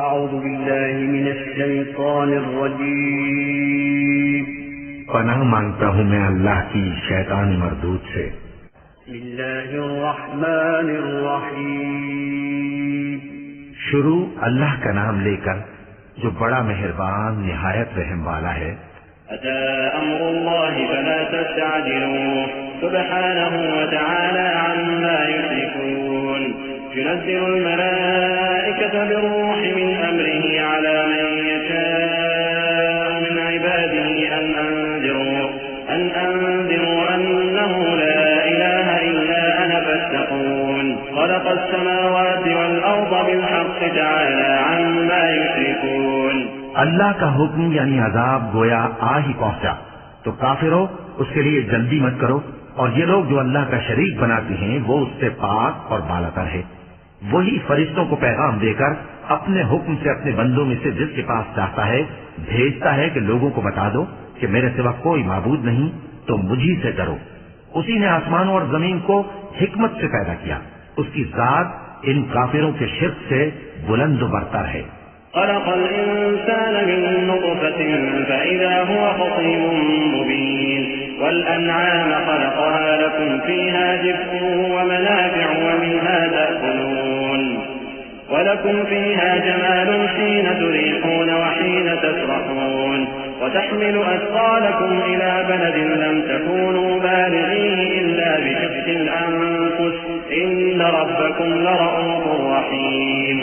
أعوذ بالله من الشيطان الرجيم پناہ مانگتا ہوں میں اللہ کی شیطان مردود سے۔ بسم الله الرحمن الرحيم شروع اللہ کا نام لے کر جو بڑا مہربان نہایت رحم والا ہے۔ أتى أمر الله فلا تستعجلوه سبحانه وتعالى عما يشركون ينزل الملائكة بالروح من أمره على من يشاء من عباده أن أنذروا أنه لا إله إلا أنا فاتقون خلق السماوات والأرض بالحق تعالى عما يشركون۔ اللہ کا حکم یعنی عذاب گویا آ ہی پہنچا تو کافروں اس کے لیے جلدی مت کرو، اور یہ لوگ جو اللہ کا شریک بناتے ہیں وہ اس سے پاک اور بالاتر ہے۔ وہی فرشتوں کو پیغام دے کر اپنے حکم سے اپنے بندوں میں سے جس کے پاس چاہتا ہے بھیجتا ہے کہ لوگوں کو بتا دو کہ میرے سوا کوئی معبود نہیں تو مجھی سے ڈرو۔ اسی نے آسمانوں اور زمین کو حکمت سے پیدا کیا، اس کی ذات ان کافروں کے شرک سے بلند و برتر ہے۔ خلق الإنسان من نطفة فإذا هو خصيم مبين والأنعام خلقها لكم فيها دفء ومنافع ومنها تأكلون ولكم فيها جمال حين تريحون وحين تسرحون وتحمل أثقالكم إلى بلد لم تكونوا بالغيه إلا بشق الأنفس إن ربكم لرؤوف رحيم۔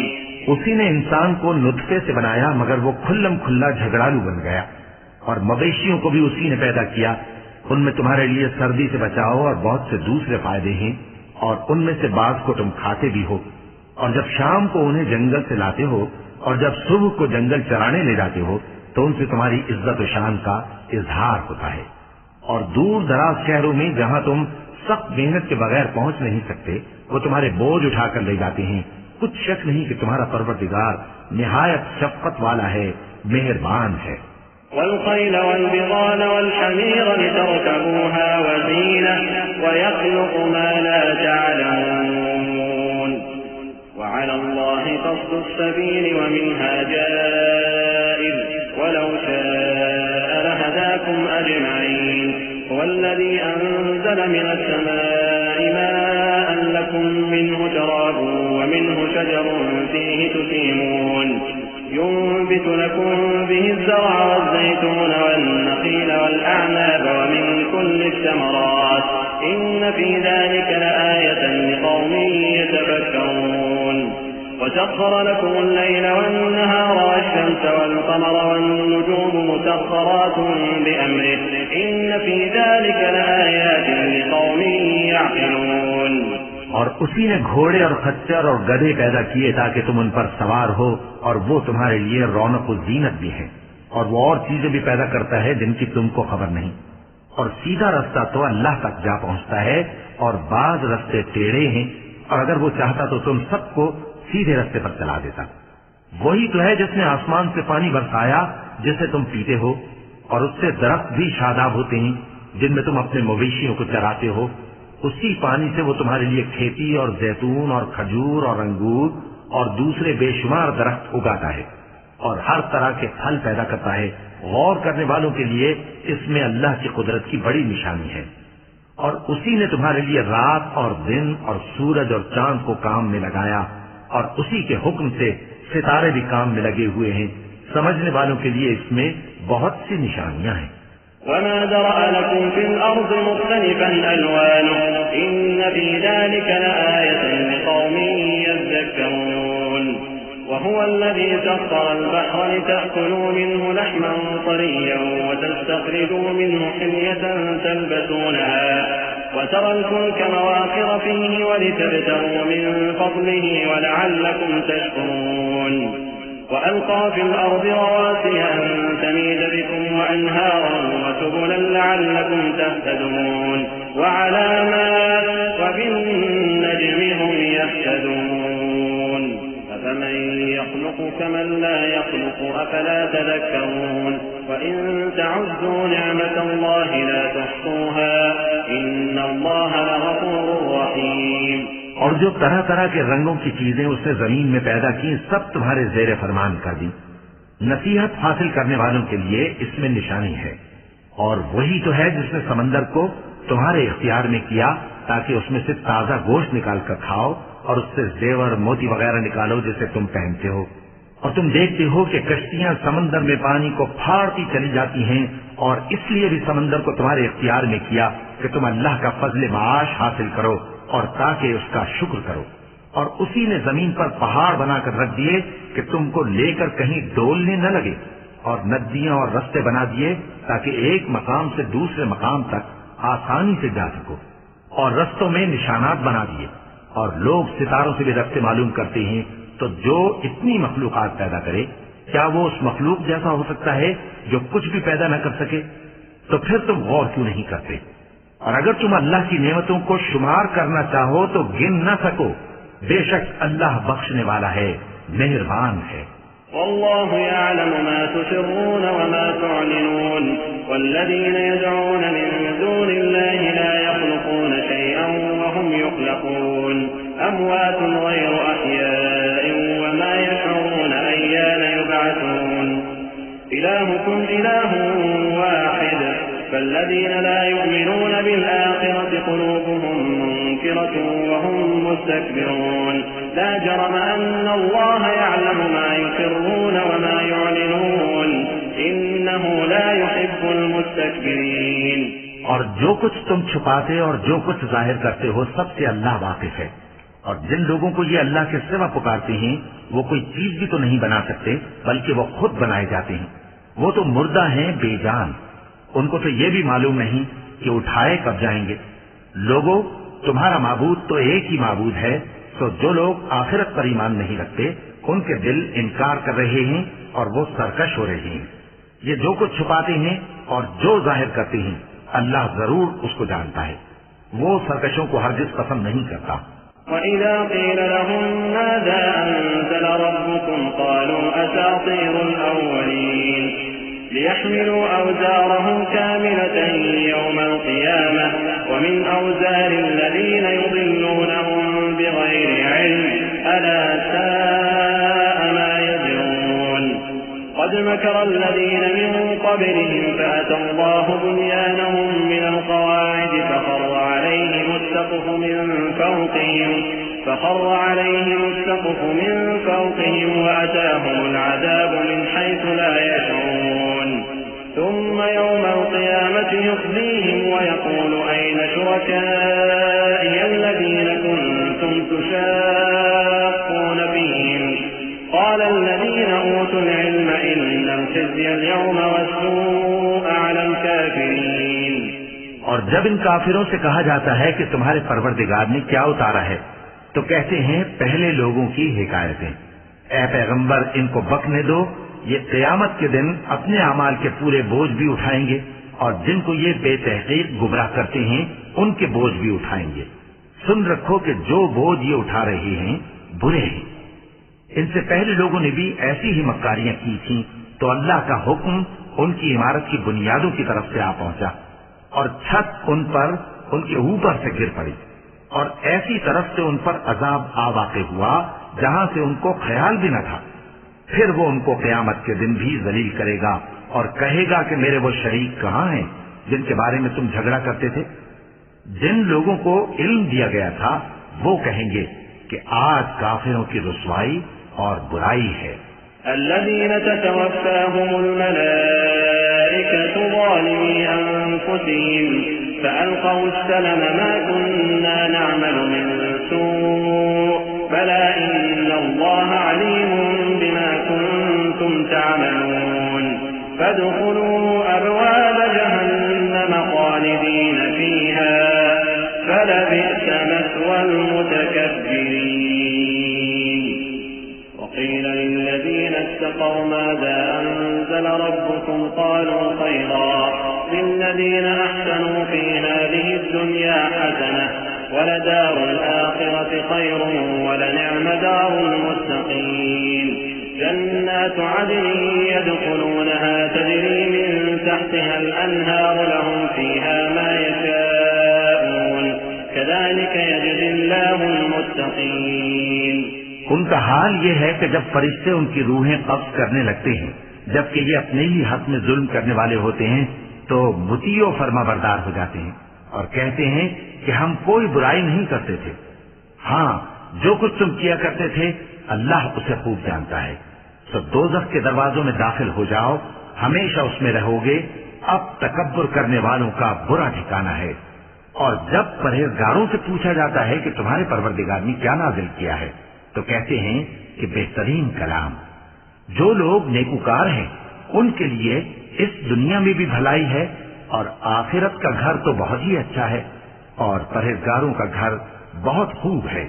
اسی نے انسان کو نطفے سے بنایا مگر وہ کھلم کھلا جھگڑالو بن گیا، اور مویشیوں کو بھی اسی نے پیدا کیا، ان میں تمہارے لیے سردی سے بچاؤ اور بہت سے دوسرے فائدے ہیں، اور ان میں سے بعض کو تم کھاتے بھی ہو، اور جب شام کو انہیں جنگل سے لاتے ہو اور جب صبح کو جنگل چرانے لے جاتے ہو تو ان سے تمہاری عزت و شان کا اظہار ہوتا ہے۔ اور دور دراز شہروں میں جہاں تم سخت محنت کے بغیر پہنچ نہیں سکتے وہ تمہارے بوجھ اٹھا کر لے جاتے ہیں۔ کچھ شک نہیں کہ تمہارا پروردگار نہایت شفقت والا ہے، مہربان ہے۔ والخيل والبغال والحمير لتركبوها وزينة ويخلق ما لا تعلمون وعلى الله قصد السبيل ومنها جائر ولو شاء لهداكم أجمعين هو الذي أنزل من السماء ماء لكم منه شراب ومنه شجر فيه تسيمون ينبت لكم به الزرع والزيتون والنخيل والأعناب ومن كل الثمرات إن في ذلك لآية لقوم يتفكرون وسخر لكم الليل والنهار والشمس والقمر والنجوم مسخرات بأمره إن في ذلك لآيات لقوم يعقلون۔ اور اسی نے گھوڑے اور خچر اور گدھے پیدا کیے تاکہ تم ان پر سوار ہو، اور وہ تمہارے لیے رونق و زینت بھی ہے، اور وہ اور چیزیں بھی پیدا کرتا ہے جن کی تم کو خبر نہیں۔ اور سیدھا رستہ تو اللہ تک جا پہنچتا ہے اور بعض رستے ٹیڑھے ہیں، اور اگر وہ چاہتا تو تم سب کو سیدھے رستے پر چلا دیتا۔ وہی تو ہے جس نے آسمان سے پانی برسایا جسے تم پیتے ہو، اور اس سے درخت بھی شاداب ہوتے ہیں جن میں تم اپنے مویشیوں کو چراتے ہو۔ اسی پانی سے وہ تمہارے لیے کھیتی اور زیتون اور کھجور اور انگور اور دوسرے بے شمار درخت اگاتا ہے اور ہر طرح کے پھل پیدا کرتا ہے۔ غور کرنے والوں کے لیے اس میں اللہ کی قدرت کی بڑی نشانی ہے۔ اور اسی نے تمہارے لیے رات اور دن اور سورج اور چاند کو کام میں لگایا، اور اسی کے حکم سے ستارے بھی کام میں لگے ہوئے ہیں۔ سمجھنے والوں کے لیے اس میں بہت سی نشانیاں ہیں۔ وما ذرأ لكم في الأرض مختلفا ألوانه إن في ذلك لآية لقوم يذكرون وهو الذي سخر البحر لتأكلوا منه لحما طريا وتستخرجوا منه حلية تلبسونها وترى الفلك مواخر فيه ولتبتغوا من فضله ولعلكم تشكرون وألقى في الأرض رواسي أن تميد بكم وأنهارا وسبلا لعلكم تهتدون وعلامات وبالنجم هم يهتدون أفمن يخلق كمن لا يخلق أفلا تذكرون وإن تعدوا نعمة الله لا تحصوها إن الله لغفور رحيم۔ اور جو طرح طرح کے رنگوں کی چیزیں اس نے زمین میں پیدا کی سب تمہارے زیر فرمان کر دی. نصیحت حاصل کرنے والوں کے لیے اس میں نشانی ہے. اور وہی تو ہے جس نے سمندر کو تمہارے اختیار میں کیا تاکہ اس میں سے تازہ گوشت نکال کر کھاؤ اور اس سے زیور موتی وغیرہ نکالو جسے تم پہنتے ہو. اور تم دیکھتے ہو کہ کشتیاں سمندر میں پانی کو پھاڑتی چلی جاتی ہیں، اور اس لیے بھی سمندر کو تمہارے اختیار میں کیا کہ تم اللہ کا فضل معاش حاصل کرو اور تاکہ اس کا شکر کرو. اور اسی نے زمین پر پہاڑ بنا کر رکھ دیے کہ تم کو لے کر کہیں ڈولنے نہ لگے، اور ندیاں اور رستے بنا دیے تاکہ ایک مقام سے دوسرے مقام تک آسانی سے جا سکو. اور رستوں میں نشانات بنا دیے. اور لوگ ستاروں سے بھی رستے معلوم کرتے ہیں. تو جو اتنی مخلوقات پیدا کرے، کیا وہ اس مخلوق جیسا ہو سکتا ہے جو کچھ بھی پیدا نہ کر سکے؟ تو پھر تم غور کیوں نہیں کرتے؟ اور اگر تم اللہ کی نعمتوں کو شمار کرنا چاہو تو گن نہ سکو. بے شک اللہ بخشنے والا ہے، مہربان ہے. والله يعلم ما تسرون وما تعلنون والذين يدعون من دون الله لا يخلقون شيئا وهم يخلقون أموات غير أحياء وما يشعرون أيان يبعثون إلهكم إله واحد فالذين لا يؤمنون بالآخرة قلوبهم منكرة وهم مستكبرون لا جرم أن الله يعلم ما يسرون وما يعلنون إنه لا يحب المستكبرين. اور جو کچھ تم چھپاتے اور جو کچھ ظاہر کرتے ہو سب سے اللہ واقف ہے. اور جن لوگوں کو یہ اللہ کے سوا پکارتے ہیں وہ کوئی چیز بھی تو نہیں بنا سکتے بلکہ وہ خود بنائے جاتے ہیں. وہ تو مردہ ہیں بے جان، ان کو تو یہ بھی معلوم نہیں کہ اٹھائے کب جائیں گے. لوگوں، تمہارا معبود تو ایک ہی معبود ہے، تو جو لوگ آخرت پر ایمان نہیں رکھتے ان کے دل انکار کر رہے ہیں اور وہ سرکش ہو رہے ہیں. یہ جو کچھ چھپاتے ہیں اور جو ظاہر کرتے ہیں اللہ ضرور اس کو جانتا ہے. وہ سرکشوں کو ہرگز پسند نہیں کرتا. وَإِذَا قِيلَ لَهُمْ مَاذَا أَنزَلَ رَبُّكُمْ قَالُوا أَسَاطِيرُ الْأَوَّلِينَ لِيَحْمِلُوا أَوْزَارَهُمْ كَامِلَةً يَوْمَ الْقِيَامَةِ وَمِنْ أَوْزَارِ الَّذِينَ يُضِلُّونَهُمْ بِغَيْرِ عِلْمٍ أَلَا سَاءَ مَا يَزِرُونَ قد مكر الذين من قبلهم فأتى الله بنيانهم من القواعد فخر عليهم السقف من فوقهم وأتاهم العذاب من حيث لا يشعرون ثم يوم القيامة يخزيهم ويقول أين شركائي الذين كنتم تشاقون فيهم قال الذين أوتوا العلم إن الخزي اليوم والسوء على الكافرين. اور جب ان کافروں سے کہا جاتا ہے کہ تمہارے پروردگار نے کیا اتارا ہے تو کہتے ہیں پہلے لوگوں کی حکایتیں. اے پیغمبر ان کو بکنے دو، یہ قیامت کے دن اپنے اعمال کے پورے بوجھ بھی اٹھائیں گے اور جن کو یہ بے تحقیق گمراہ کرتے ہیں ان کے بوجھ بھی اٹھائیں گے. سن رکھو کہ جو بوجھ یہ اٹھا رہے ہیں برے ہیں. ان سے پہلے لوگوں نے بھی ایسی ہی مکاریاں کی تھیں تو اللہ کا حکم ان کی عمارت کی بنیادوں کی طرف سے آ پہنچا اور چھت ان پر ان کے اوپر سے گر پڑی اور ایسی طرف سے ان پر عذاب آ واقع ہوا جہاں سے ان کو خیال بھی نہ تھا. پھر وہ ان کو قیامت کے دن بھی ذلیل کرے گا اور کہے گا کہ میرے وہ شریک کہاں ہیں جن کے بارے میں تم جھگڑا کرتے تھے. جن لوگوں کو علم دیا گیا تھا وہ کہیں گے کہ آج کافروں کی رسوائی اور برائی ہے. الذين تتوفاهم الملائكة ظالمي أنفسهم فألقوا السلم ما كنا نعمل من سوء بلى إن الله عليم بما كنتم تعملون فادخلوا أبواب جهنم خالدين فيها فلبئس مثوى المتكبرين. قيل للذين اتقوا ماذا أنزل ربكم قالوا خيرا للذين أحسنوا في هذه الدنيا حسنة ولدار الآخرة خير ولنعم دار المتقين. جنات عدن يدخلونها تجري من تحتها الأنهار لهم فيها ما يشاءون كذلك يجزي الله المتقين. المتقين. ان کا حال یہ ہے کہ جب فرشتے ان کی روحیں قبض کرنے لگتے ہیں جبکہ یہ اپنے ہی حق میں ظلم کرنے والے ہوتے ہیں تو مطیع و فرما بردار ہو جاتے ہیں اور کہتے ہیں کہ ہم کوئی برائی نہیں کرتے تھے. ہاں، جو کچھ تم کیا کرتے تھے اللہ اسے خوب جانتا ہے. سو دوزخ کے دروازوں میں داخل ہو جاؤ، ہمیشہ اس میں رہو گے. اب تکبر کرنے والوں کا برا ٹھکانہ ہے. اور جب پرہیزگاروں سے پوچھا جاتا ہے کہ تمہارے پروردگار نے کیا نازل کیا ہے تو کہتے ہیں کہ بہترین کلام. جو لوگ نیکوکار ہیں ان کے لیے اس دنیا میں بھی بھلائی ہے اور آخرت کا گھر تو بہت ہی اچھا ہے اور پرہیزگاروں کا گھر بہت خوب ہے.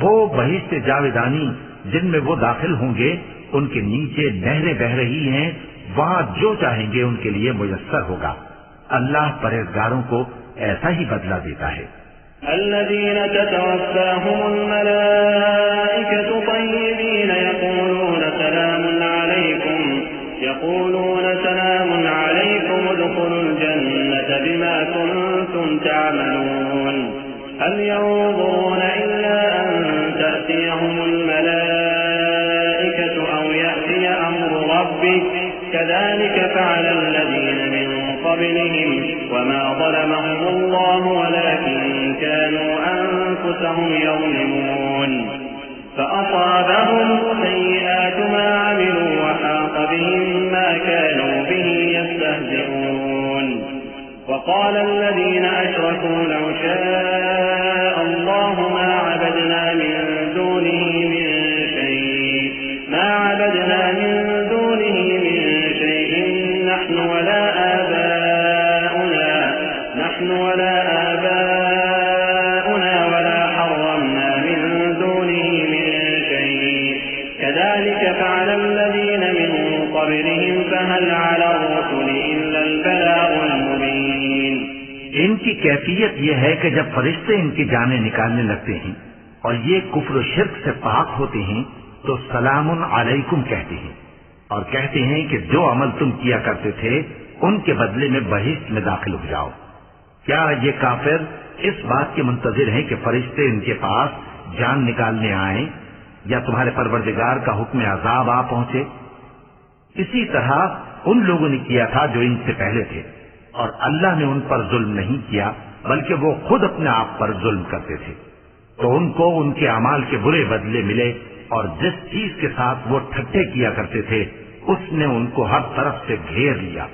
وہ بہشت جاویدانی جن میں وہ داخل ہوں گے ان کے نیچے نہریں بہ رہی ہیں، وہاں جو چاہیں گے ان کے لیے میسر ہوگا. اللہ پرہیزگاروں کو ایسا ہی بدلہ دیتا ہے. الذين تتوفاهم الملائكة طيبين يقولون سلام عليكم ادخلوا الجنة بما كنتم تعملون. هل ينظرون إلا أن تأتيهم الملائكة أو يأتي أمر ربك كذلك فعل الذين من قبلهم وما ظلمهم الله ولكن كانوا أنفسهم يظلمون. فأصابهم سيئات ما عملوا وحاق بهم ما كانوا به يستهزئون. وقال الذين أشركوا لو شاء الله ما عبدنا من دونه من شيء نحن ولا آباؤنا ولا حرمنا من دونه من شيء كذلك فعل الذين من قبلهم فهل على الرسل إلا البلاغ المبين. ان کی کیفیت یہ ہے کہ جب فرشتے ان کی جانیں نکالنے لگتے ہیں اور یہ کفر و شرک سے پاک ہوتے ہیں تو سلام علیکم کہتے ہیں اور کہتے ہیں کہ جو عمل تم کیا کرتے تھے ان کے بدلے میں بہشت میں داخل ہو جاؤ. کیا یہ کافر اس بات کے منتظر ہیں کہ فرشتے ان کے پاس جان نکالنے آئیں یا تمہارے پروردگار کا حکم عذاب آ پہنچے؟ اسی طرح ان لوگوں نے کیا تھا جو ان سے پہلے تھے اور اللہ نے ان پر ظلم نہیں کیا بلکہ وہ خود اپنے آپ پر ظلم کرتے تھے. تو ان کو ان کے اعمال کے برے بدلے ملے اور جس چیز کے ساتھ وہ ٹھٹے کیا کرتے تھے اس نے ان کو ہر طرف سے گھیر لیا.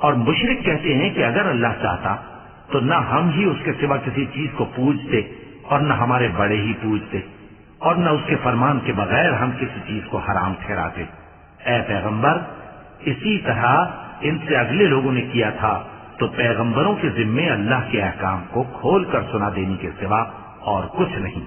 اور مشرک کہتے ہیں کہ اگر اللہ چاہتا تو نہ ہم ہی اس کے سوا کسی چیز کو پوجتے اور نہ ہمارے بڑے ہی پوجتے اور نہ اس کے فرمان کے بغیر ہم کسی چیز کو حرام ٹھہراتے. اے پیغمبر، اسی طرح ان سے اگلے لوگوں نے کیا تھا تو پیغمبروں کے ذمے اللہ کے احکام کو کھول کر سنا دینے کے سوا اور کچھ نہیں.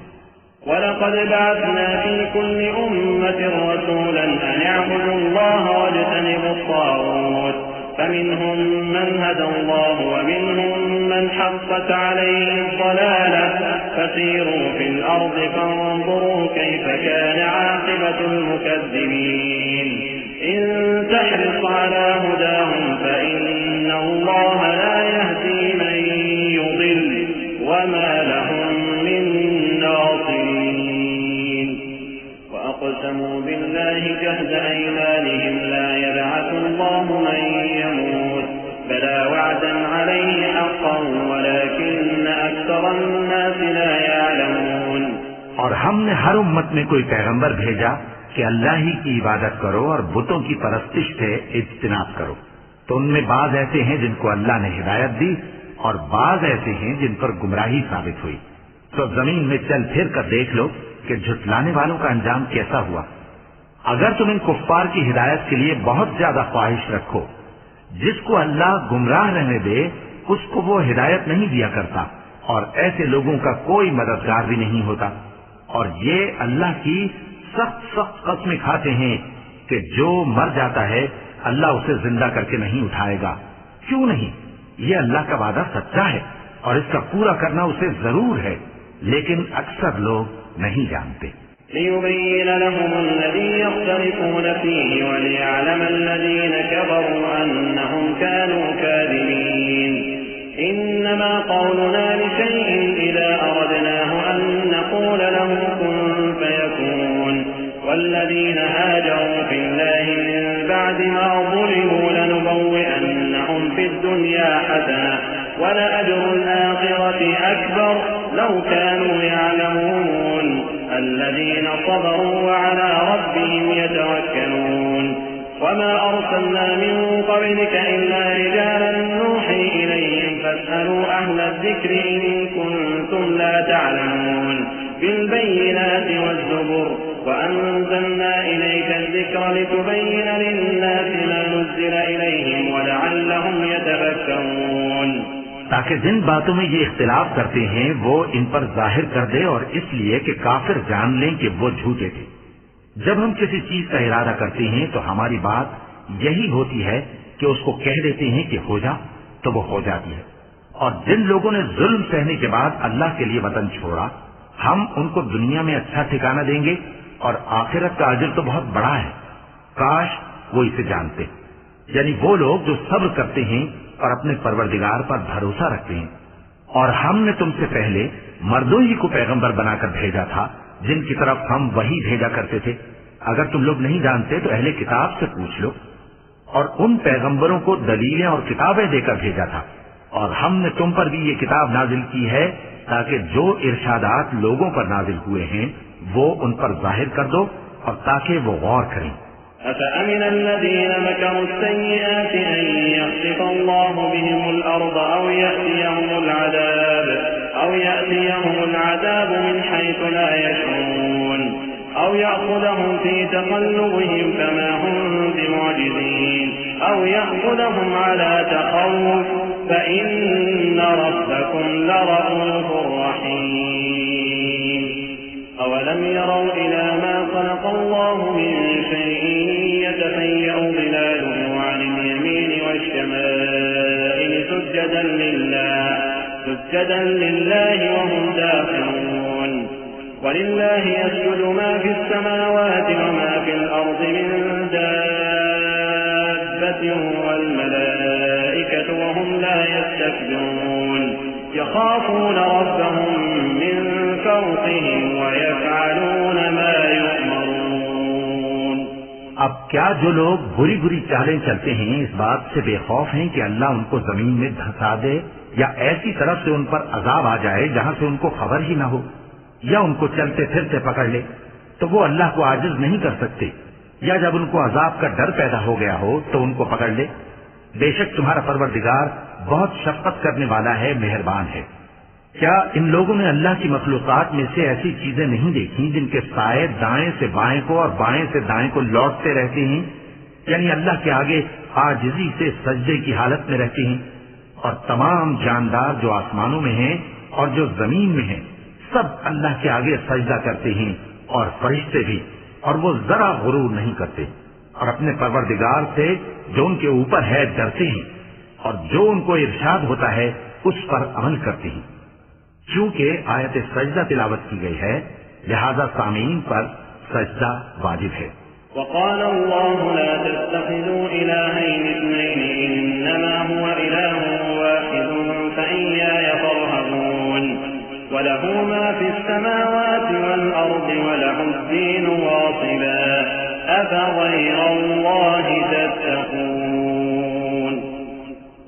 وَلَقَدْ بَعَثْنَا فِي كُلِّ أُمَّةٍ رَسُولًا أَنِ اعْبُدُوا اللَّهَ وَاجْتَنِبُوا الطَّاغُوتَ فَمِنْهُمْ مَنْ هَدَى اللَّهُ وَمِنْهُمْ مَنْ حَقَّتْ عَلَيْهِ الضَّلَالَةُ فَسِيرُوا فِي الْأَرْضِ فَانظُرُوا كَيْفَ كَانَ عَاقِبَةُ الْمُكَذِّبِينَ. إِن تَحْرِصْ عَلَى هُدَاهُمْ فَإِنَّ اللَّهَ لَا يَهْدِي مَن يُضِلُّ وَمَا لَهُم مِّن نَّاصِرِينَ. وَأَقْسَمُوا بِاللَّهِ جَهْدَ أَيْمَانِهِمْ لَا يَبْعَثُ اللَّهُ مَن يَمُوتُ بَلَىٰ وَعْدًا عَلَيْهِ حَقًّا وَلَٰكِنَّ أَكْثَرَ النَّاسِ لَا يَعْلَمُونَ. اور ہم نے ہر امت میں کوئی پیغمبر بھیجا کہ اللہ ہی کی عبادت کرو اور بتوں کی پرستش سے اجتناب کرو. تو ان میں بعض ایسے ہیں جن کو اللہ نے ہدایت دی اور بعض ایسے ہیں جن پر گمراہی ثابت ہوئی. تو زمین میں چل پھر کر دیکھ لو کہ جھٹلانے والوں کا انجام کیسا ہوا. اگر تم ان کفار کی ہدایت کے لیے بہت زیادہ خواہش رکھو، جس کو اللہ گمراہ رہنے دے اس کو وہ ہدایت نہیں دیا کرتا اور ایسے لوگوں کا کوئی مددگار بھی نہیں ہوتا. اور یہ اللہ کی سخت قسمیں کھاتے ہیں کہ جو مر جاتا ہے اللہ اسے زندہ کر کے نہیں اٹھائے گا. کیوں نہیں؟ یہ اللہ کا وعدہ سچا ہے اور اس کا پورا کرنا اسے ضرور ہے، لیکن اکثر لوگ نہیں جانتے. لِيُبَيِّنَ لَهُمُ الَّذِي يَخْتَلِفُونَ فِيهِ وَلِيَعْلَمَ الَّذِينَ كَفَرُوا أَنَّهُمْ كَانُوا كَاذِبِينَ. إِنَّمَا قَوْلُنَا لِشَيْءٍ إِذَا أَرَدْنَاهُ أَن نَّقُولَ نقول له كن فيكون والذين هاجروا في الله من بعد ما ظلموا لنبوئنهم في الدنيا حسنة ولأجر الآخرة أكبر لو كانوا يعلمون الذين صبروا وعلى ربهم يتوكلون وما أرسلنا من قبلك إلا رجالا نوحي إليهم فاسألوا أهل الذكر إن كنتم لا تعلمون بالبينات والزبر وأنزلنا إليك الذكر لتبين للناس ما نزل إليهم ولعلهم يتفكرون تاکہ جن باتوں میں یہ اختلاف کرتے ہیں وہ ان پر ظاہر کر دے، اور اس لیے کہ کافر جان لیں کہ وہ جھوٹے تھے۔ جب ہم کسی چیز کا ارادہ کرتے ہیں تو ہماری بات یہی ہوتی ہے کہ اس کو کہہ دیتے ہیں کہ ہو جا تو وہ ہو جاتی ہے۔ اور جن لوگوں نے ظلم سہنے کے بعد اللہ کے لیے وطن چھوڑا، ہم ان کو دنیا میں اچھا ٹھکانہ دیں گے اور آخرت کا اجر تو بہت بڑا ہے، کاش وہ اسے جانتے۔ یعنی وہ لوگ جو صبر کرتے ہیں اور اپنے پروردگار پر بھروسہ رکھتے ہیں۔ اور ہم نے تم سے پہلے مردوں ہی کو پیغمبر بنا کر بھیجا تھا جن کی طرف ہم وہی بھیجا کرتے تھے۔ اگر تم لوگ نہیں جانتے تو اہل کتاب سے پوچھ لو۔ اور ان پیغمبروں کو دلیلیں اور کتابیں دے کر بھیجا تھا، اور ہم نے تم پر بھی یہ کتاب نازل کی ہے تاکہ جو ارشادات لوگوں پر نازل ہوئے ہیں وہ ان پر ظاہر کر دو اور تاکہ وہ غور کریں۔ أفأمن الذين مكروا السيئات أن يخسف الله بهم الأرض أو يأتيهم العذاب من حيث لا يشعرون أو يأخذهم في تقلبهم فما هم بمعجزين أو يأخذهم على تخوف فإن ربكم لرؤوف رحيم أولم يروا إلى ما خلق الله من شيء يتفيأ ظلاله عن اليمين والشمائل سجدا لله وهم داخرون ولله يسجد ما في السماوات وما في الأرض من دابة والملائكة وهم لا يستكبرون يخافون ربهم من فوقهم ويفعلون ما يؤمرون۔ اب کیا جو لوگ بری بری چالیں چلتے ہیں اس بات سے بے خوف ہیں کہ اللہ ان کو زمین میں دھسا دے یا ایسی طرف سے ان پر عذاب آ جائے جہاں سے ان کو خبر ہی نہ ہو، یا ان کو چلتے پھرتے پکڑ لے تو وہ اللہ کو عاجز نہیں کر سکتے، یا جب ان کو عذاب کا ڈر پیدا ہو گیا ہو تو ان کو پکڑ لے؟ بے شک تمہارا پروردگار بہت شفقت کرنے والا ہے، مہربان ہے۔ کیا ان لوگوں نے اللہ کی مخلوقات میں سے ایسی چیزیں نہیں دیکھی جن کے سائے دائیں سے بائیں کو اور بائیں سے دائیں کو لوٹتے رہتے ہیں، یعنی اللہ کے آگے عاجزی سے سجدے کی حالت میں رہتے ہیں؟ اور تمام جاندار جو آسمانوں میں ہیں اور جو زمین میں ہیں سب اللہ کے آگے سجدہ کرتے ہیں، اور فرشتے بھی، اور وہ ذرا غرور نہیں کرتے، اور اپنے پروردگار سے جو ان کے اوپر ہے ڈرتے ہیں، اور جو ان کو ارشاد ہوتا ہے اس پر عمل کرتے ہیں۔ چونکہ آیت سجدہ تلاوت کی گئی ہے لہذا سامعین پر سجدہ واجب ہے۔ وقال الله لا تتخذوا إلهين اثنين إنما هو إله واحد فإياي فارهبون وله ما في السماوات والأرض وله الدين واصبا أفغير الله تتقون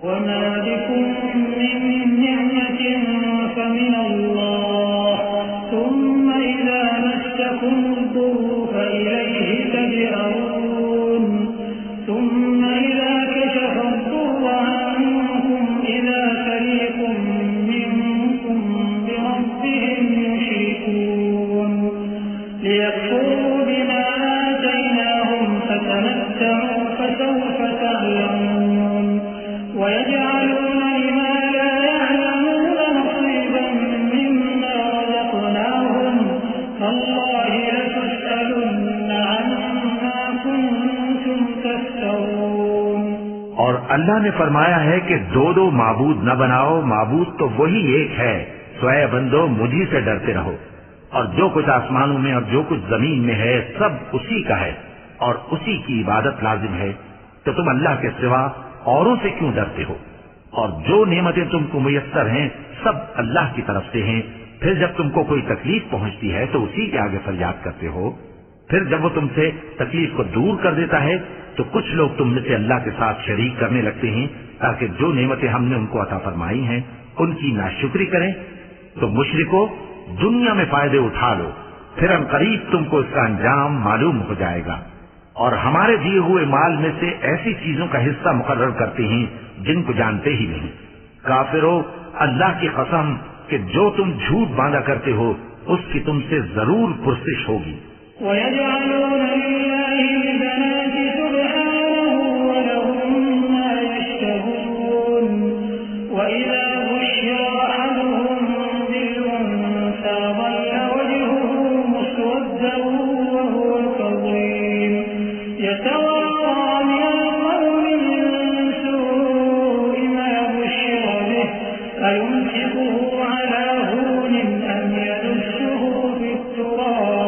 وما بكم من نعمة فمن الله ثم إذا مسكم الضر فإليه تجأرون ثم إذا كشف الضر عنكم إذا فريق منكم بربهم يشركون ليكفروا بما آتيناهم فتمتعوا فسوف تعلمون ويجعلون لما لا يعلمون نصيبا مما رزقناهم تالله لتسألن عما كنتم تفترون۔ اور اللہ نے فرمایا ہے کہ دو دو معبود نہ بناؤ، معبود تو وہی ایک ہے، سو اے بندو مجھی سے ڈرتے رہو، اور جو کچھ آسمانوں میں اور جو کچھ زمین میں ہے سب اسی کا ہے اور اسی کی عبادت لازم ہے، تو تم اللہ کے سوا اوروں سے کیوں ڈرتے ہو؟ اور جو نعمتیں تم کو میسر ہیں سب اللہ کی طرف سے ہیں پھر جب تم کو کوئی تکلیف پہنچتی ہے تو اسی کے آگے فریاد کرتے ہو. پھر جب وہ تم سے تکلیف کو دور کر دیتا ہے تو کچھ لوگ تم میں سے اللہ کے ساتھ شریک کرنے لگتے ہیں تاکہ جو نعمتیں ہم نے ان کو عطا فرمائی ہیں ان کی ناشکری کریں. تو مشرکو دنیا میں فائدے اٹھا لو، پھر ان قریب تم کو اس کا انجام معلوم ہو جائے گا. اور ہمارے دیے ہوئے مال میں سے ایسی چیزوں کا حصہ مقرر کرتے ہیں جن کو جانتے ہی نہیں. کافرو اللہ کی قسم کہ جو تم جھوٹ باندھا کرتے ہو اس کی تم سے ضرور پرسش ہوگی. وَيَجْعَلُونَ لِلَّهِ الْبَنَاتِ سُبْحَانَهُ وَلَهُم مَّا يَشْتَهُونَ وَإِذَا بُشِّرَ أَحَدُهُم بِالْأُنثَىٰ ظَلَّ وَجْهُهُ مُسْوَدًّا وَهُوَ كَظِيمٌ يَتَوَارَىٰ مِنَ الْقَوْمِ مِن سُوءِ مَا بُشِّرَ بِهِ أَيُمْسِكُهُ عَلَىٰ هُونٍ أَمْ يَدُسُّهُ فِي التُّرَابِ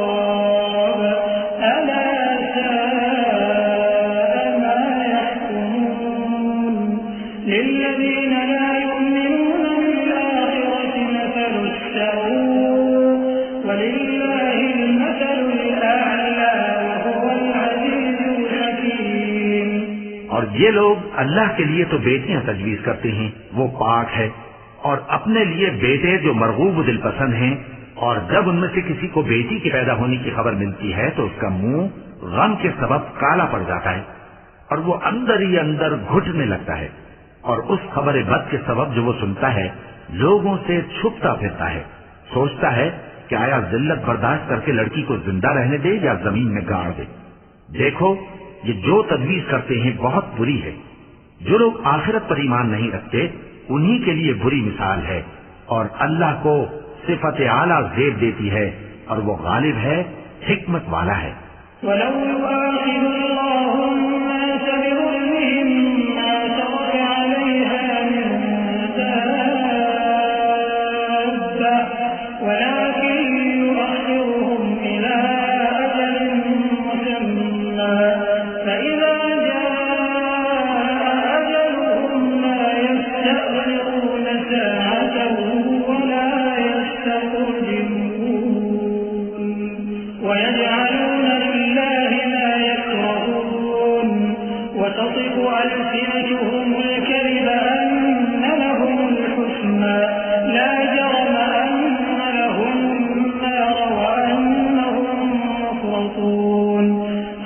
للذين لا يؤمنون بالآخرة مثل السوء ولله المثل الأعلى وهو العزيز الحكيم. اور یہ لوگ اللہ کے لیے تو بیٹیاں تجویز کرتے ہیں، وہ پاک ہے، اور اپنے لیے بیٹے جو مرغوب دل پسند ہیں، اور جب ان میں سے کسی کو بیٹی کے پیدا ہونے کی خبر ملتی ہے تو اس کا منہ غم کے سبب کالا پڑ جاتا ہے اور وہ اندر ہی اندر گھٹنے لگتا ہے، اور اس خبر بد کے سبب جو وہ سنتا ہے لوگوں سے چھپتا پھرتا ہے، سوچتا ہے کہ آیا ذلت برداشت کر کے لڑکی کو زندہ رہنے دے یا زمین میں گاڑ دے. دیکھو یہ جو تجویز کرتے ہیں بہت بری ہے. جو لوگ آخرت پر ایمان نہیں رکھتے انہی کے لیے بری مثال ہے، اور اللہ کو صفت اعلیٰ زیب دیتی ہے اور وہ غالب ہے، حکمت والا ہے. وَلَوْ يُؤَاخِذُ اللَّهُ النَّاسَ بِظُلْمِهِم مَّا تَرَكَ عَلَيْهَا مِن دَابَّةٍ وَلَٰكِن يُؤَخِّرُهُمْ إِلَىٰ أَجَلٍ مُّسَمًّى فَإِذَا جَاءَ أَجَلُهُمْ لَا يَسْتَأْخِرُونَ سَاعَةً وَلَا يَسْتَقْدِمُونَ. وَيَجْعَلُونَ لِلَّهِ مَا يَكْرَهُونَ وَتَصِفُ أَلْسِنَتُهُمُ الْكَذِبَ أَنَّ لَهُمُ الْحُسْنَىٰ لَا جَرَمَ أَنَّ لَهُمُ النَّارَ وَأَنَّهُم مُّفْرَطُونَ.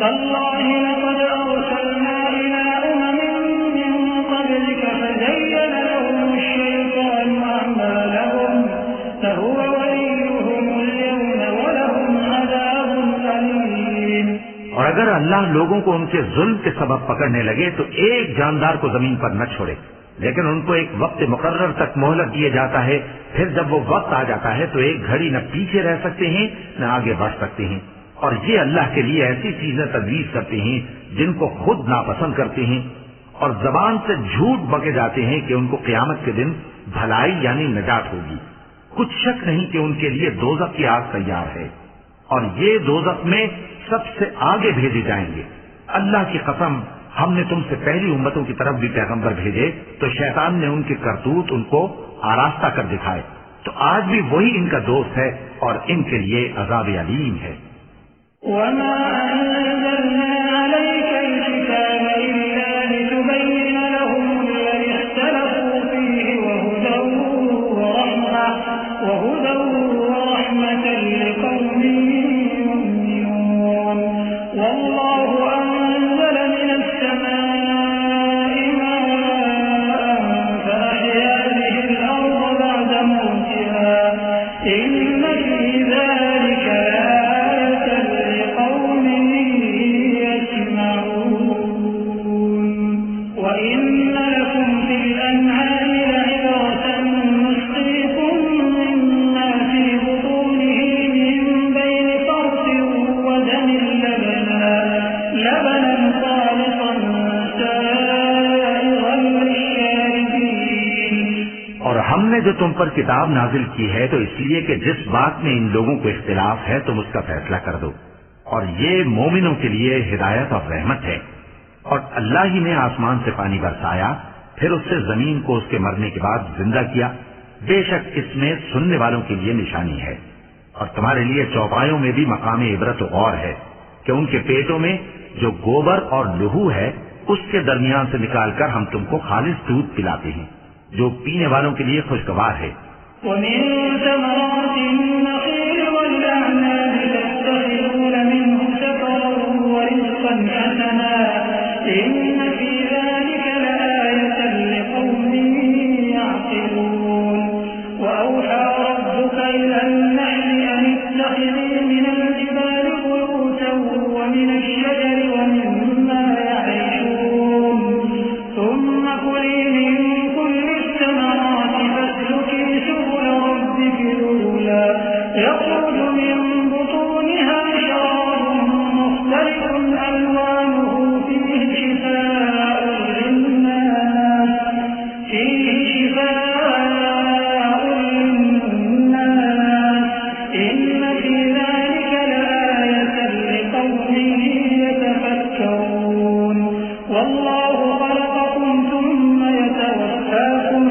تَاللَّهِ لَقَدْ أَرْسَلْنَا إِلَىٰ أُمَمٍ مِّن قَبْلِكَ فَزَيَّنَ لَهُمُ الشَّيْطَانُ أَعْمَالَهُمْ فَهُوَ وَلِيُّهُمُ الْيَوْمَ وَلَهُمْ عَذَابٌ أَلِيمٌ. اور اگر اللہ لوگوں کو ان کے ظلم کے سبب پکڑنے لگے تو ایک جاندار کو زمین پر نہ چھوڑے، لیکن ان کو ایک وقت مقرر تک مہلت دیا جاتا ہے. پھر جب وہ وقت آ جاتا ہے تو ایک گھڑی نہ پیچھے رہ سکتے ہیں نہ آگے بڑھ سکتے ہیں. اور یہ اللہ کے لیے ایسی چیزیں تجویز کرتے ہیں جن کو خود ناپسند کرتے ہیں، اور زبان سے جھوٹ بکے جاتے ہیں کہ ان کو قیامت کے دن بھلائی یعنی نجات ہوگی. کچھ شک نہیں کہ ان کے لیے دوزخ کی آگ تیار ہے، اور یہ دوزخ میں سب سے آگے بھیجے جائیں گے. اللہ کی قسم ہم نے تم سے پہلی امتوں کی طرف بھی پیغمبر بھیجے تو شیطان نے ان کے کرتوت ان کو آراستہ کر دکھائے، تو آج بھی وہی ان کا دوست ہے اور ان کے لیے عذاب علیم ہے. وَمَا أَنزَلْنَا عَلَيْكَ الْكِتَابَ إِلَّا لِتُبَيِّنَ لَهُمُ الَّذِي اخْتَلَفُوا فِيهِ وَهُدًى وَرَحْمَةً لِقَوْمٍ يُؤْمِنُونَ. وَاللَّهُ أَنزَلَ مِنَ السَّمَاءِ مَاءً فَأَحْيَا بِهِ الْأَرْضَ بَعْدَ مَوْتِهَا إِنَّ فِي ذَلِكَ لَآيَةً لِقَوْمٍ يَسْمَعُونَ. وَإِنَّ لَكُمْ فِي الْأَنْعَامِ لَعِبْرَةً نُّسْقِيكُم مِّمَّا فِي بُطُونِهِ مِن بَيْنِ فَرْثٍ وَدَمٍ لَبَنًا خَالِصًا سَائِغًا لِّلشَّارِبِينَ. اور ہم نے جو تم پر کتاب نازل کی ہے تو اس لیے کہ جس بات میں ان لوگوں کو اختلاف ہے تم اس کا فیصلہ کر دو، اور یہ مومنوں کے لیے ہدایت اور رحمت ہے. اور اللہ ہی نے آسمان سے پانی برسایا، پھر اس سے زمین کو اس کے مرنے کے بعد زندہ کیا، بے شک اس میں سننے والوں کے لیے نشانی ہے، اور تمہارے لیے چوپایوں میں بھی مقام عبرت و غور ہے کہ ان کے پیٹوں میں جو گوبر اور لہو ہے اس کے درمیان سے نکال کر ہم تم کو خالص دودھ پلاتے ہیں جو پینے والوں کے لیے خوشگوار ہے۔ ومن ثمرات النخيل والأعناب تتخذون منه سكرا ورزقا حسنا إن في ذلك لآية لقوم يعقلون وأوحى ربك إلى النحل أن اتخذي من الجبال بيوتا ومن الشجر ومما يعرشون ثم كلي من كل الثمرات فاسلكي سبل ربك ذللا يخرج من بطونها شراب مختلف ألوانه فيه شفاء للناس إن في ذلك لآية لقوم يتفكرون والله خلقكم ثم يتوفاكم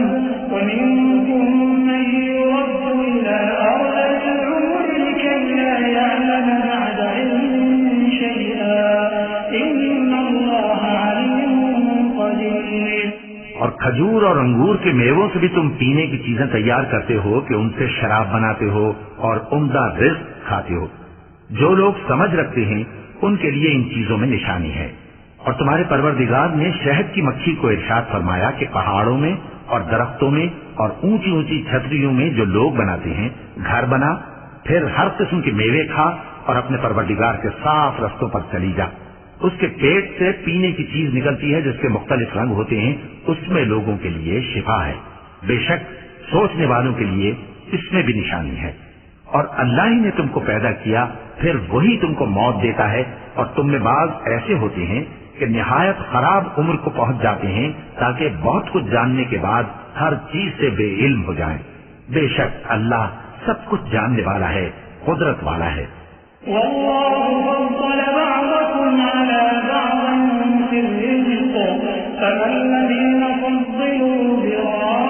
ومنكم من يرد إلى أرض العمر لكي لا يعلم بعد علم شيئا إن الله عليم قدير۔ اور کھجور اور انگور کے میووں سے بھی تم پینے کی چیزیں تیار کرتے ہو کہ ان سے شراب بناتے ہو اور عمدہ رزق کھاتے ہو۔ جو لوگ سمجھ رکھتے ہیں ان کے لیے ان چیزوں میں نشانی ہے۔ اور تمہارے پروردگار نے شہد کی مکھی کو ارشاد فرمایا کہ پہاڑوں میں اور درختوں میں اور اونچی اونچی چھتریوں میں جو لوگ بناتے ہیں گھر بنا، پھر ہر قسم کے میوے کھا اور اپنے پروردگار کے صاف رستوں پر چلی جا۔ اس کے پیٹ سے پینے کی چیز نکلتی ہے جس کے مختلف رنگ ہوتے ہیں، اس میں لوگوں کے لیے شفا ہے۔ بے شک سوچنے والوں کے لیے اس میں بھی نشانی ہے۔ اور اللہ ہی نے تم کو پیدا کیا، پھر وہی تم کو موت دیتا ہے، اور تم میں بعض ایسے ہوتے ہیں کہ نہایت خراب عمر کو پہنچ جاتے ہیں تاکہ بہت کچھ جاننے کے بعد ہر چیز سے بے علم ہو جائیں۔ بے شک اللہ سب کچھ جاننے والا ہے، قدرت والا ہے۔ والله فضل بعضكم على بعض في الرزق فما الذين فضلوا براد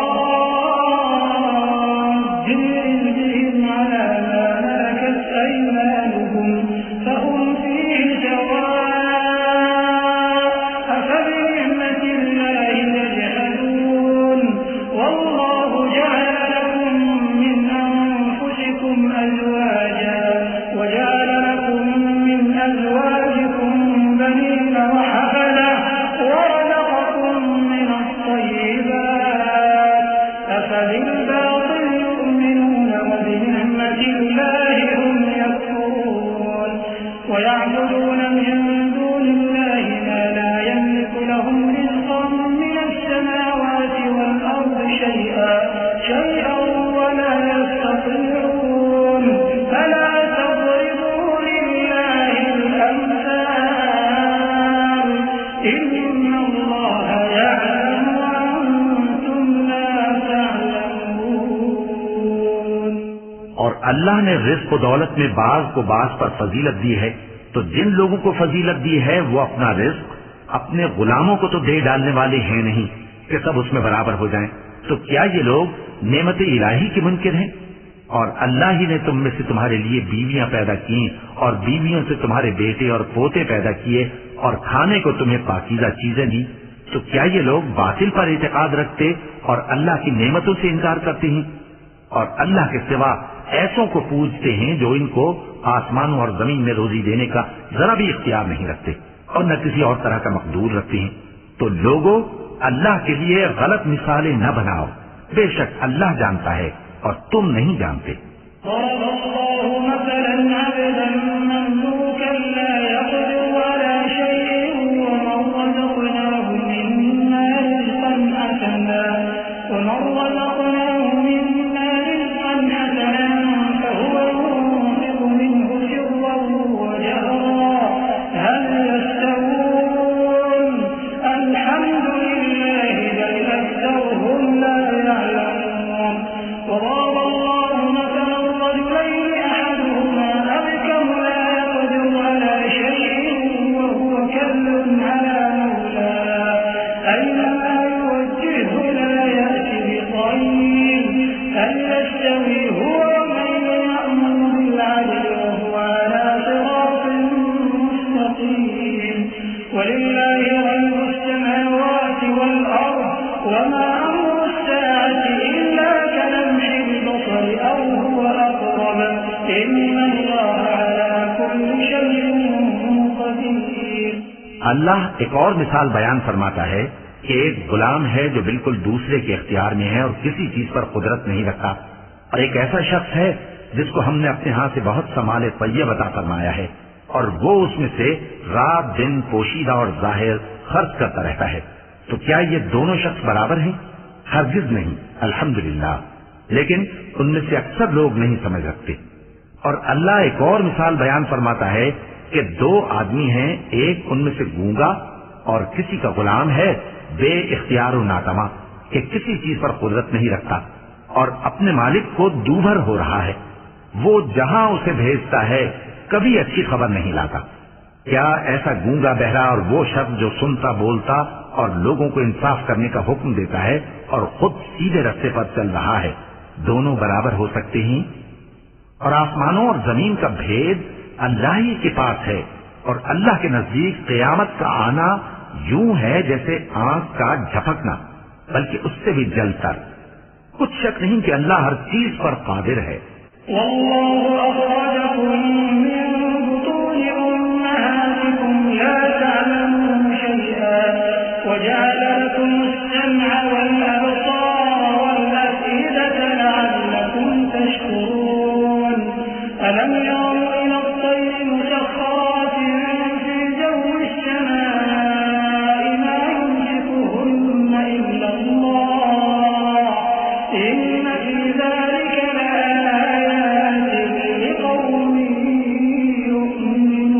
رزقهم على ما ملكت أيمانهم فهم فيه سواء أفبنعمة الله يجحدون والله جعل لكم من أنفسكم أزواجا وجعل لكم من أزواجكم بنين وحفدة ورزقكم من الطيبات أفبالباطل يؤمنون وبنعمة الله هم يكفرون ويعبدون من دون الله ما لا يملك لهم رزقا من السماوات والأرض شيئا ولا يستطيعون فلا تضربوا لله الأمثال إن الله يعلم وأنتم لا تعلمون۔ اور اللہ نے رزق و دولت میں بعض کو بعض پر فضیلت دی ہے، تو جن لوگوں کو فضیلت دی ہے وہ اپنا رزق اپنے غلاموں کو تو دے ڈالنے والے ہیں نہیں کہ سب اس میں برابر ہو جائیں، تو کیا یہ لوگ نعمت الہی کے منکر ہیں؟ اور اللہ ہی نے تم میں سے تمہارے لیے بیویاں پیدا کی اور بیویوں سے تمہارے بیٹے اور پوتے پیدا کیے اور کھانے کو تمہیں پاکیزہ چیزیں دی، تو کیا یہ لوگ باطل پر اعتقاد رکھتے اور اللہ کی نعمتوں سے انکار کرتے ہیں؟ اور اللہ کے سوا ایسوں کو پوجتے ہیں جو ان کو آسمانوں اور زمین میں روزی دینے کا ذرا بھی اختیار نہیں رکھتے اور نہ کسی اور طرح کا مقدور رکھتے ہیں۔ تو لوگوں اللہ کے لیے غلط مثالیں نہ بناؤ، بے شک اللہ جانتا ہے اور تم نہیں جانتے۔ ضرب الله مثلا عبدا مملوكا لا يقدر على شيء ومن رزقناه منا رزقا حسنا فهو ينفق منه سرا وجهرا هل يستوون الحمد لله بل أكثرهم لا يعلمون وضرب الله مثلا رجلين اللہ ایک اور مثال بیان فرماتا ہے کہ ایک غلام ہے جو بالکل دوسرے کے اختیار میں ہے اور کسی چیز پر قدرت نہیں رکھتا، اور ایک ایسا شخص ہے جس کو ہم نے اپنے ہاں سے بہت سا مال طیب عطا فرمایا ہے اور وہ اس میں سے رات دن پوشیدہ اور ظاہر خرچ کرتا رہتا ہے، تو کیا یہ دونوں شخص برابر ہیں؟ ہرگز نہیں، الحمدللہ، لیکن ان میں سے اکثر لوگ نہیں سمجھ رکھتے۔ اور اللہ ایک اور مثال بیان فرماتا ہے کہ دو آدمی ہیں، ایک ان میں سے گونگا اور کسی کا غلام ہے بے اختیار و ناتما کہ کسی چیز پر قدرت نہیں رکھتا اور اپنے مالک کو دوبھر ہو رہا ہے، وہ جہاں اسے بھیجتا ہے کبھی اچھی خبر نہیں لاتا۔ کیا ایسا گونگا بہرا اور وہ شخص جو سنتا بولتا اور لوگوں کو انصاف کرنے کا حکم دیتا ہے اور خود سیدھے رستے پر چل رہا ہے، دونوں برابر ہو سکتے ہیں؟ اور آسمانوں اور زمین کا بھید اللہ ہی کے پاس ہے، اور اللہ کے نزدیک قیامت کا آنا یوں ہے جیسے آنکھ کا جھپکنا، بلکہ اس سے بھی جل کر۔ کچھ شک نہیں کہ اللہ ہر چیز پر قادر ہے۔ والله أخرجكم من بطون أمهاتكم لا تعلمون شيئا وجعل لكم السمع والأبصار والأفئدة لعلكم تشكرون ألم يروا إلى الطير مسخرات في جو السماء ما يمسكهن إلا الله إن في ذلك لآيات لقوم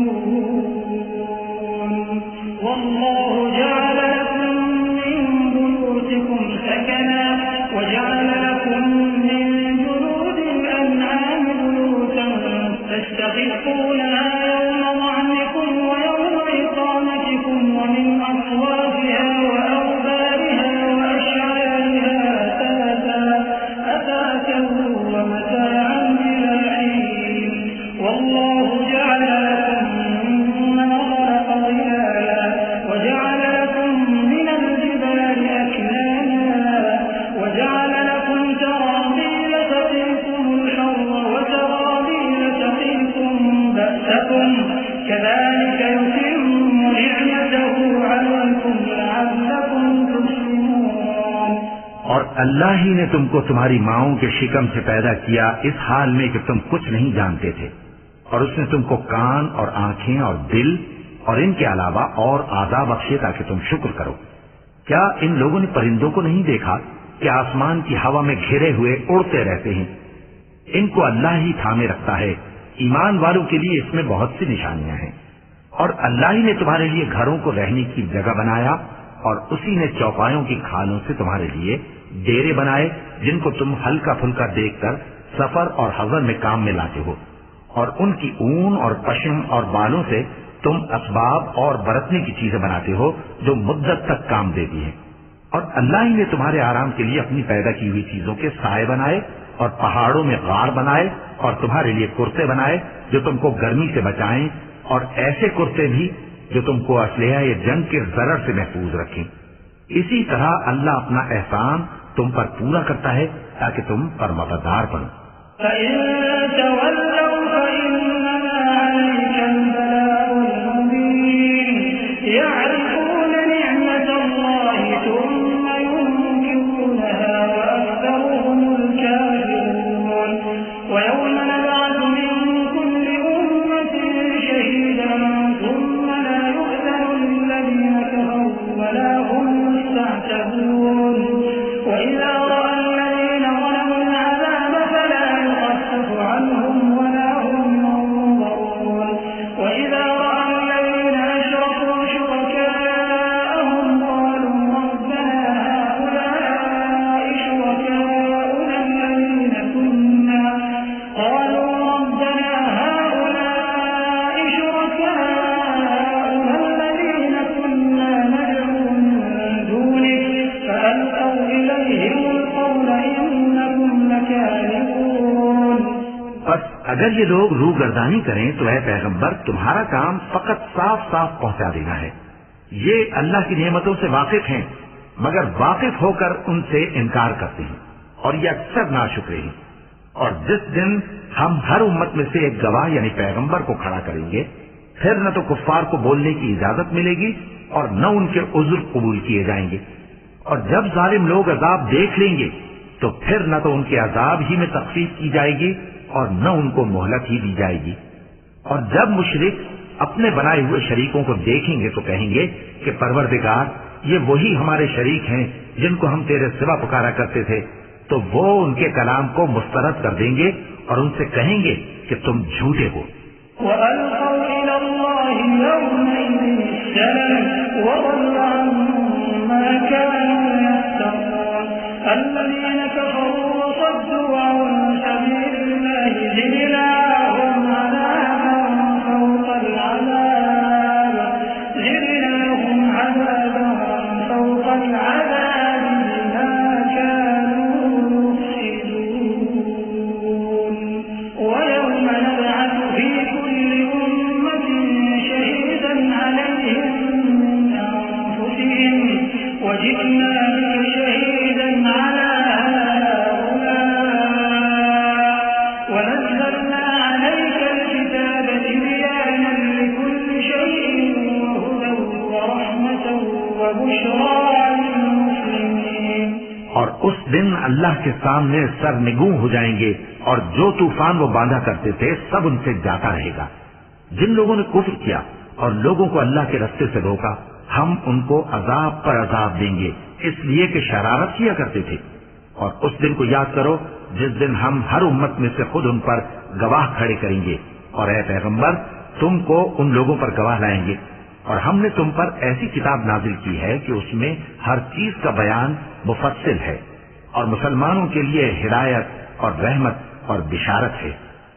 يؤمنون والله جعل لكم من بيوتكم سكنا وجعل لكم من جلود الأنعام بيوتا تستخفونها يوم ظعنكم ويوم إقامتكم ومن أصوافها وأوبارها وأشعارها أثاثا ومتاعا إلى حين والله جعل لكم مما خلق ظلالا وجعل لكم من الجبال أكنانا وجعل لكم سرابيل تقيكم الحر وسرابيل تقيكم بأسكم كذلك يتم نعمته عليكم لعلكم تسلمون۔ اور اللہ ہی نے تم کو تمہاری ماؤں کے شکم سے پیدا کیا اس حال میں کہ تم کچھ نہیں جانتے تھے، اور اس نے تم کو کان اور آنکھیں اور دل اور ان کے علاوہ اور اعضاء بخشے تاکہ تم شکر کرو۔ کیا ان لوگوں نے پرندوں کو نہیں دیکھا کہ آسمان کی ہوا میں گھرے ہوئے اڑتے رہتے ہیں؟ ان کو اللہ ہی تھامے رکھتا ہے۔ ایمان والوں کے لیے اس میں بہت سی نشانیاں ہیں۔ اور اللہ ہی نے تمہارے لیے گھروں کو رہنے کی جگہ بنایا، اور اسی نے چوپایوں کی کھالوں سے تمہارے لیے ڈیرے بنائے جن کو تم ہلکا پھلکا دیکھ کر سفر اور حضر میں کام میں لاتے ہو، اور ان کی اون اور پشم اور بالوں سے تم اسباب اور برتنے کی چیزیں بناتے ہو جو مدت تک کام دیتی ہیں۔ اور اللہ ہی نے تمہارے آرام کے لیے اپنی پیدا کی ہوئی چیزوں کے سائے بنائے اور پہاڑوں میں غار بنائے اور تمہارے لیے کرتے بنائے جو تم کو گرمی سے بچائیں، اور ایسے کرتے بھی جو تم کو اسلحہ یا جنگ کے ضرر سے محفوظ رکھیں۔ اسی طرح اللہ اپنا احسان تم پر پورا کرتا ہے تاکہ تم فرمانبردار بنو۔ فإن تولوا فإنما عليك البلاغ المبين يعرفون نعمة الله ثم ينكرونها وأكثرهم الكافرون ويوم نبعث من كل أمة شهيدا ثم لا يؤذن للذين كفروا ولا هم يستعتبون وإذا رأى الذين ظلموا العذاب فلا يخفف عنهم ولا هم ينظرون وإذا رأى الذين أشركوا شركاءهم قالوا ربنا هؤلاء شركاؤنا الذين كنا ندعو من دونك فألقوا إليهم القول إنكم لكاذبون۔ بس اگر یہ لوگ روگردانی کریں تو اے پیغمبر تمہارا کام فقط صاف صاف پہنچا دینا ہے۔ یہ اللہ کی نعمتوں سے واقف ہیں مگر واقف ہو کر ان سے انکار کرتے ہیں، اور یہ اکثر ناشکرے ہیں۔ اور جس دن ہم ہر امت میں سے ایک گواہ یعنی پیغمبر کو کھڑا کریں گے پھر نہ تو کفار کو بولنے کی اجازت ملے گی اور نہ ان کے عذر قبول کیے جائیں گے، اور جب ظالم لوگ عذاب دیکھ لیں گے تو پھر نہ تو ان کے عذاب ہی میں تخفیف کی جائے گی اور نہ ان کو مہلت ہی دی جائے گی۔ اور جب مشرک اپنے بنائے ہوئے شریکوں کو دیکھیں گے تو کہیں گے کہ پروردگار، یہ وہی ہمارے شریک ہیں جن کو ہم تیرے سوا پکارا کرتے تھے، تو وہ ان کے کلام کو مسترد کر دیں گے اور ان سے کہیں گے کہ تم جھوٹے ہو۔ وَأَلْقَوْا إِلَى اللَّهِ يَوْمَئِذٍ السَّلَامَ وَضَلَّ عَنْهُم مَّا كَانُوا يَفْتَرُونَ الَّذِينَ كَفَرُوا وَصَدُّوا عَن سَبِيلِ اللَّهِ زِدْنَاهُمْ عَذَابًا فَوْقَ الْعَذَابِ بِمَا كَانُوا يُفْسِدُونَ وَيَوْمَ نَبْعَثُ فِي كُلِّ أُمَّةٍ شَهِيدًا عَلَيْهِم مِّنْ أَنفُسِهِمْ وَجِئْنَا بِكَ شَهِيدًا عَلَىٰ هَٰؤُلَاءِ وَنَزَّلْنَا عَلَيْكَ الْكِتَابَ تِبْيَانًا لِّكُلِّ شَيْءٍ وَهُدًى وَرَحْمَةً وَبُشْرَىٰ لِلْمُسْلِمِينَ۔ اور اس دن اللہ کے سامنے سرنگوں ہو جائیں گے اور جو طوفان وہ باندھا کرتے تھے سب ان سے جاتا رہے گا۔ جن لوگوں نے کفر کیا اور لوگوں کو اللہ کے رستے سے روکا، ہم ان کو عذاب پر عذاب دیں گے اس لیے کہ شرارت کیا کرتے تھے۔ اور اس دن کو یاد کرو جس دن ہم ہر امت میں سے خود ان پر گواہ کھڑے کریں گے، اور اے پیغمبر تم کو ان لوگوں پر گواہ لائیں گے۔ اور ہم نے تم پر ایسی کتاب نازل کی ہے کہ اس میں ہر چیز کا بیان مفصل ہے، اور مسلمانوں کے لیے ہدایت اور رحمت اور بشارت ہے۔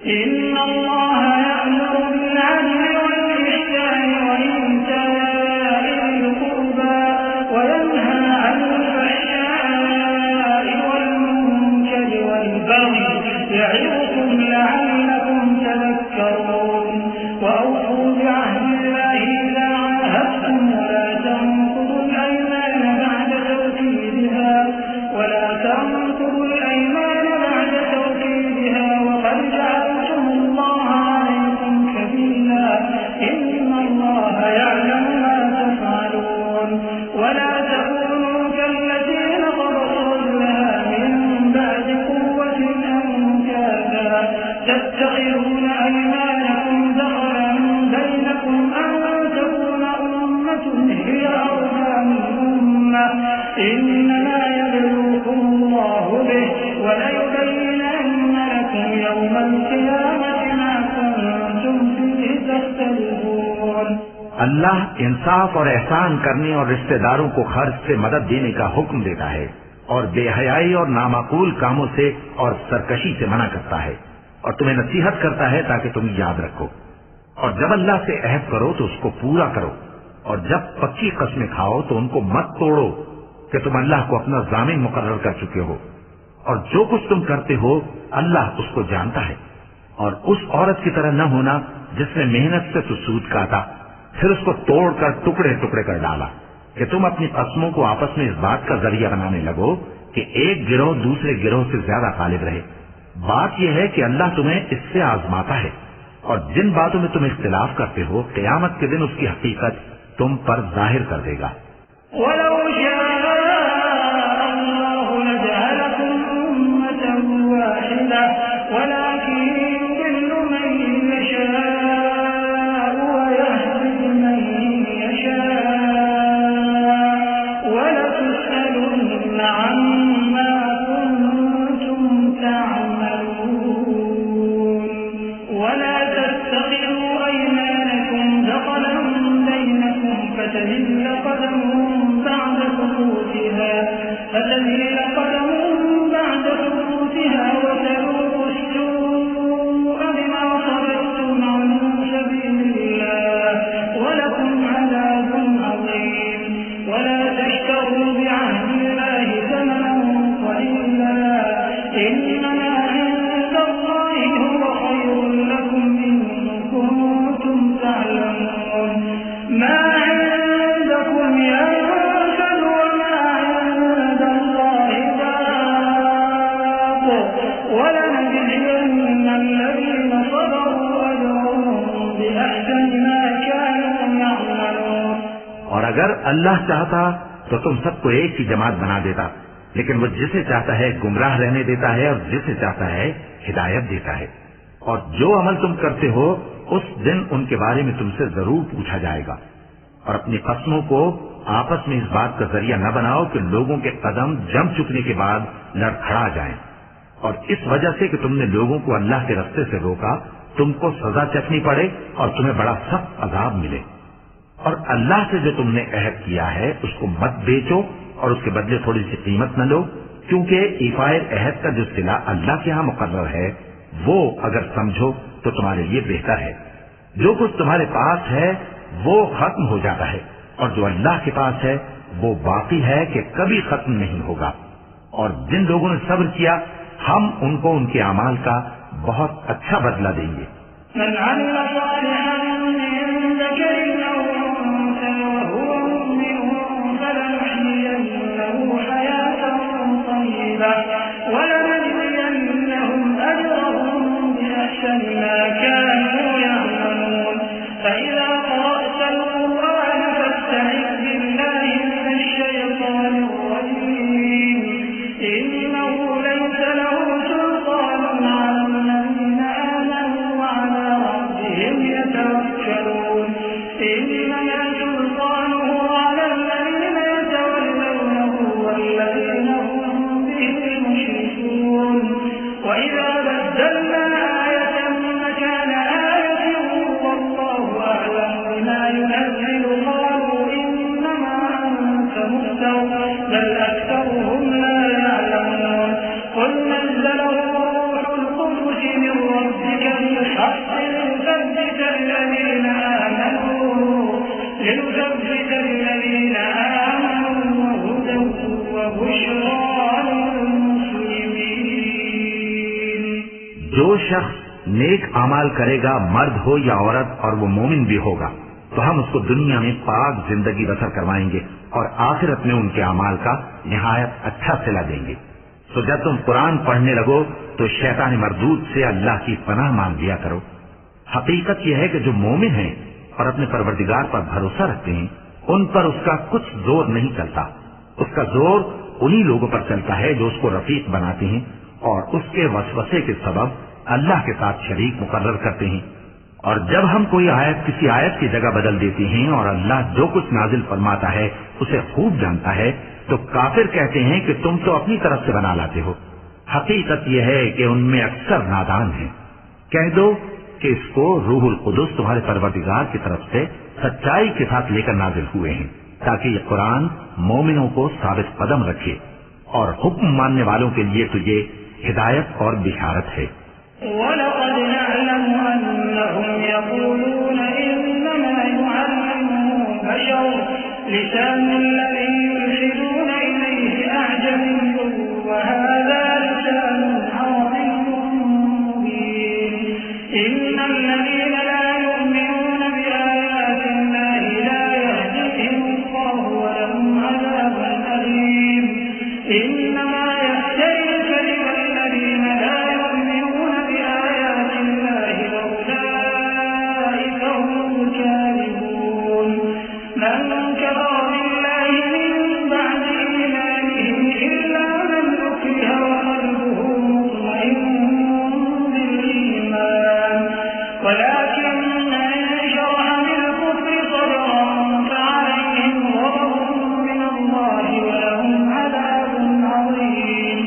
إِنَّ اللَّهَ يَأْمُرُ بِالْعَدْلِ وَالْإِحْسَانِ وَإِيتَاءِ ذِي الْقُرْبَى وَيَنْهَىٰ عَنِ الْفَحْشَاءِ وَالْمُنكَرِ وَالْبَغْيِ يَعِظُكُمْ لَعَلَّكُمْ تَذَكَّرُونَ وَأَوْفُوا بِعَهْدِ اللَّهِ إِذَا عَاهَدتُّمْ وَلَا تَنقُضُوا الْأَيْمَانَ بَعْدَ تَوْكِيدِهَا وَقَدْ جَعَلْتُمُ اللَّهَ عَلَيْكُمْ كَفِيلًا إِنَّ اللَّهَ يَعْلَمُ مَا تَفْعَلُونَ وَلَا تَكُونُوا كَالَّتِي نَقَضَتْ غَزْلَهَا مِن بَعْدِ قُوَّةٍ أَنكَاثًا تَتَّخِذُونَ أَيْمَانَكُمْ دَخَلًا بَيْنَكُمْ أَن تَكُونَ أُمَّةٌ هِيَ أَرْبَىٰ مِنْ أُمَّةٍ إِنَّمَا يَبْلُوكُمُ اللَّهُ بِهِ وَلَيُبَيِّنَنَّ لَكُمْ يَوْمَ الْقِيَامَةِ مَا كُنتُمْ فِيهِ تَخْتَلِفُونَ۔ اللہ انصاف اور احسان کرنے اور رشتہ داروں کو خرچ سے مدد دینے کا حکم دیتا ہے، اور بے حیائی اور نامعقول کاموں سے اور سرکشی سے منع کرتا ہے، اور تمہیں نصیحت کرتا ہے تاکہ تم یاد رکھو۔ اور جب اللہ سے عہد کرو تو اس کو پورا کرو، اور جب پکی قسمیں کھاؤ تو ان کو مت توڑو کہ تم اللہ کو اپنا ضامن مقرر کر چکے ہو، اور جو کچھ تم کرتے ہو اللہ اس کو جانتا ہے۔ اور اس عورت کی طرح نہ ہونا جس نے محنت سے تو سود کاٹا پھر اس کو توڑ کر ٹکڑے ٹکڑے کر ڈالا، کہ تم اپنی قسموں کو آپس میں اس بات کا ذریعہ بنانے لگو کہ ایک گروہ دوسرے گروہ سے زیادہ غالب رہے۔ بات یہ ہے کہ اللہ تمہیں اس سے آزماتا ہے، اور جن باتوں میں تم اختلاف کرتے ہو قیامت کے دن اس کی حقیقت تم پر ظاہر کر دے گا۔ وَلَوْ شَاءَ اللَّهُ لَجَعَلَكُمْ أُمَّةً وَاحِدَةً وَلَٰكِن يُضِلُّ مَن يَشَاءُ وَيَهْدِي مَن يَشَاءُ وَلَتُسْأَلُنَّ عَمَّا كُنتُمْ تَعْمَلُونَ وَلَا تَتَّخِذُوا أَيْمَانَكُمْ دَخَلًا بَيْنَكُمْ فَتَزِلَّ قَدَمٌ بَعْدَ ثُبُوتِهَا وَتَذُوقُوا السُّوءَ بِمَا صَدَدتُّمْ عَن سَبِيلِ اللَّهِ وَلَكُمْ عَذَابٌ عَظِيمٌ وَلَا تَشْتَرُوا بِعَهْدِ اللَّهِ ثَمَنًا قَلِيلًا إِنَّمَا عِندَ اللَّهِ هُوَ خَيْرٌ لَّكُمْ إِن كُنتُمْ تَعْلَمُونَ مَا عِندَكُمْ يَنفَدُ وَمَا عِندَ اللَّهِ بَاقٍ وَلَنَجْزِيَنَّ الَّذِينَ صَبَرُوا أَجْرَهُم بِأَحْسَنِ مَا اور اگر اللہ چاہتا تو تم سب کو ایک ہی جماعت بنا دیتا، لیکن وہ جسے چاہتا ہے گمراہ رہنے دیتا ہے اور جسے چاہتا ہے ہدایت دیتا ہے۔ اور جو عمل تم کرتے ہو اس دن ان کے بارے میں تم سے ضرور پوچھا جائے گا۔ اور اپنی قسموں کو آپس میں اس بات کا ذریعہ نہ بناؤ کہ لوگوں کے قدم جم چکنے کے بعد لڑکھڑا جائیں، اور اس وجہ سے کہ تم نے لوگوں کو اللہ کے راستے سے روکا تم کو سزا چکھنی پڑے اور تمہیں بڑا سخت عذاب ملے۔ اور اللہ سے جو تم نے عہد کیا ہے اس کو مت بیچو اور اس کے بدلے تھوڑی سی قیمت نہ لو، کیونکہ ایفائے عہد کا جو صلہ اللہ کے ہاں مقرر ہے وہ اگر سمجھو تو تمہارے لیے بہتر ہے۔ جو کچھ تمہارے پاس ہے وہ ختم ہو جاتا ہے، اور جو اللہ کے پاس ہے وہ باقی ہے کہ کبھی ختم نہیں ہوگا۔ اور جن لوگوں نے صبر کیا ہم ان کو ان کے اعمال کا بہت اچھا بدلہ دیں گے۔ من عمل صالحا من ذكر أو أنثى وهو مؤمن فلنحيينه حياة طيبة ولنجزينهم أجرهم بأحسن ما كانوا يعملون فإذا قرأت القرآن فاستعذ بالله من الشيطان الرجيم إنه ليس له سلطان على الذين آمنوا وعلى ربهم يتوكلون إنما سلطانه على الذين يتولونه والذين هم به مشركون وإذا بدلنا آية مكان آية والله أعلم بما ينزل قالوا إنما أنت مفتر بل أكثرهم لا يعلمون قل نزله روح القدس من ربك بالحق ليثبت الذين آمنوا وهدى وبشرى للمسلمين۔ جو شخص نیک اعمال کرے گا مرد ہو یا عورت اور وہ مومن بھی ہوگا تو ہم اس کو دنیا میں پاک زندگی بسر کروائیں گے اور آخرت میں ان کے اعمال کا نہایت اچھا صلہ دیں گے۔ تو جب تم قرآن پڑھنے لگو تو شیطان مردود سے اللہ کی پناہ مانگ لیا کرو۔ حقیقت یہ ہے کہ جو مومن ہیں اور اپنے پروردگار پر بھروسہ رکھتے ہیں ان پر اس کا کچھ زور نہیں چلتا، اس کا زور انہی لوگوں پر چلتا ہے جو اس کو رفیق بناتے ہیں اور اس کے وسوسے کے سبب اللہ کے ساتھ شریک مقرر کرتے ہیں۔ اور جب ہم کوئی آیت کسی آیت کی جگہ بدل دیتے ہیں اور اللہ جو کچھ نازل فرماتا ہے اسے خوب جانتا ہے تو کافر کہتے ہیں کہ تم تو اپنی طرف سے بنا لاتے ہو۔ حقیقت یہ ہے کہ ان میں اکثر نادان ہیں۔ کہہ دو کہ اس کو روح القدس تمہارے پروردگار کی طرف سے سچائی کے ساتھ لے کر نازل ہوئے ہیں تاکہ یہ قرآن مومنوں کو ثابت قدم رکھے، اور حکم ماننے والوں کے لیے تو یہ ہدایت اور بشارت ہے۔ وَلَقَدْ نَعْلَمُ أَنَّهُمْ يَقُولُونَ إِنَّمَا يُعَلِّمُهُ بَشَرٌ لِسَانُ الَّذِي يُلْحِدُونَ إِلَيْهِ أَعْجَمِيٌّ وَهَذَا لِسَانٌ عَرَبِيٌّ مُبِينٌ إِنَّ الَّذِينَ لَا يُؤْمِنُونَ بِآيَاتِ اللَّهِ لَا يَهْدِيهِمُ اللَّهُ وَلَهُمْ عَذَابٌ أَلِيمٌ إِنَّمَا يَفْتَرِي الْكَذِبَ الَّذِينَ لَا يُؤْمِنُونَ بِآيَاتِ اللَّهِ وَأُولَئِكَ هُمُ الْكَاذِبُونَ مَنْ كَفَرَ بِاللَّهِ مِنْ بَعْدِ إِيمَانِهِ إِلَّا مَنْ أُكْرِهَ وَقَلْبُهُ مُطْمَئِنٌّ بِالْإِيمَانِ وَلَكِنْ مَنْ شَرَحَ بِالْكُفْرِ صَدْرًا فَعَلَيْهِمْ غَضَبٌ مِنَ اللَّهِ وَلَهُمْ عَذَابٌ عَظِيمٌ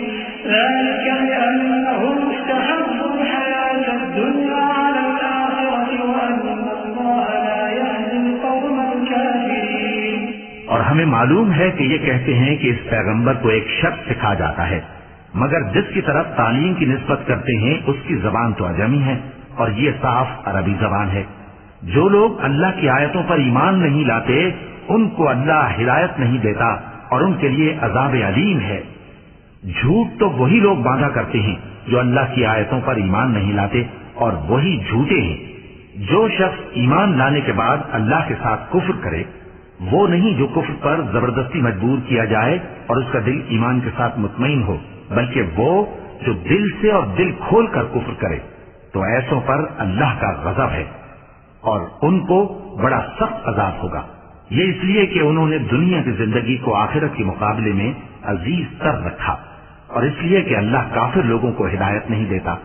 ذَلِكَ بِأَنَّهُمْ اسْتَحَبُّوا الْحَيَاةَ الدُّنْيَا عَلَى الْآخِرَةِ وَأَنَّ اللَّهَ لَا يَهْدِي الْقَوْمَ الْكَافِرِينَ۔ اور ہمیں معلوم ہے کہ یہ کہتے ہیں کہ اس پیغمبر کو ایک شخص سکھا جاتا ہے، مگر جس کی طرف تعلیم کی نسبت کرتے ہیں اس کی زبان تو عجمی ہے اور یہ صاف عربی زبان ہے۔ جو لوگ اللہ کی آیتوں پر ایمان نہیں لاتے ان کو اللہ ہدایت نہیں دیتا اور ان کے لیے عذاب علیم ہے۔ جھوٹ تو وہی لوگ باندھا کرتے ہیں جو اللہ کی آیتوں پر ایمان نہیں لاتے اور وہی جھوٹے ہیں۔ جو شخص ایمان لانے کے بعد اللہ کے ساتھ کفر کرے وہ نہیں جو کفر پر زبردستی مجبور کیا جائے اور اس کا دل ایمان کے ساتھ مطمئن ہو، بلکہ وہ جو دل سے اور دل کھول کر کفر کرے تو ایسوں پر اللہ کا غضب ہے اور ان کو بڑا سخت عذاب ہوگا۔ یہ اس لیے کہ انہوں نے دنیا کی زندگی کو آخرت کے مقابلے میں عزیز تر رکھا، اور اس لیے کہ اللہ کافر لوگوں کو ہدایت نہیں دیتا۔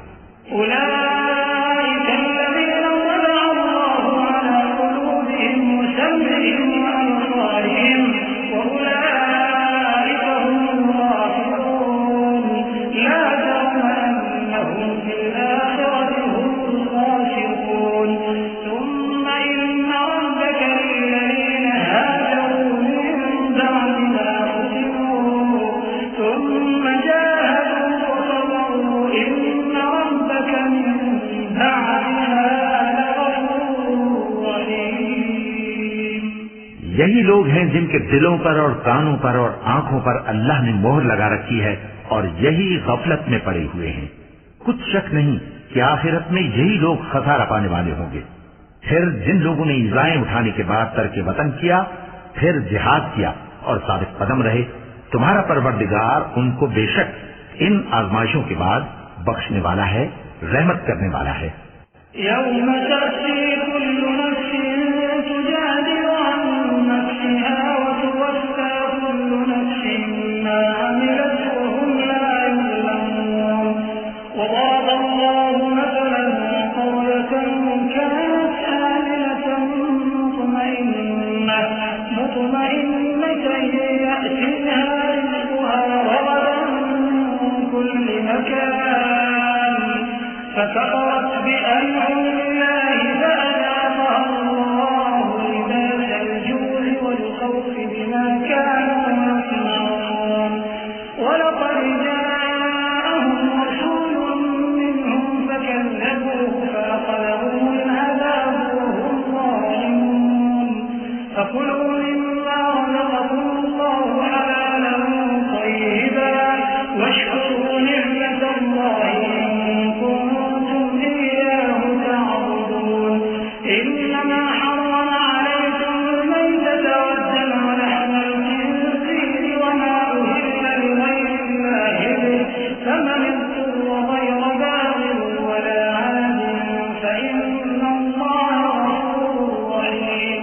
یہی لوگ ہیں جن کے دلوں پر اور کانوں پر اور آنکھوں پر اللہ نے مہر لگا رکھی ہے، اور یہی غفلت میں پڑے ہوئے ہیں۔ کچھ شک نہیں کہ آخرت میں یہی لوگ خسارہ پانے والے ہوں گے۔ پھر جن لوگوں نے ایذائیں اٹھانے کے بعد ترک وطن کیا، پھر جہاد کیا اور ثابت قدم رہے، تمہارا پروردگار ان کو بے شک ان آزمائشوں کے بعد بخشنے والا ہے، رحمت کرنے والا ہے۔ يوم تأتي كل نفس تجادل عن نفسها وتوفى كل نفس ما عملت وهم لا يظلمون وضرب الله مثلا قرية كانت آمنة مطمئنة يأتيها رزقها رغدا من كل مكان فكفرت بأنعم الله فأذاقها الله لباس الجوع والخوف بما كانوا يصنعون ولقد جاءهم رسول منهم فكذبوه فأخذهم العذاب وهم ظالمون فكلوا مما رزقكم الله حلالا طيبا واشكروا نعمة الله إنما حرم عليكم الميتة والدم ولحم الخنزير وما أهل لغير الله به فمن اضطر غير باغ ولا عاد فإن الله غفور رحيم۔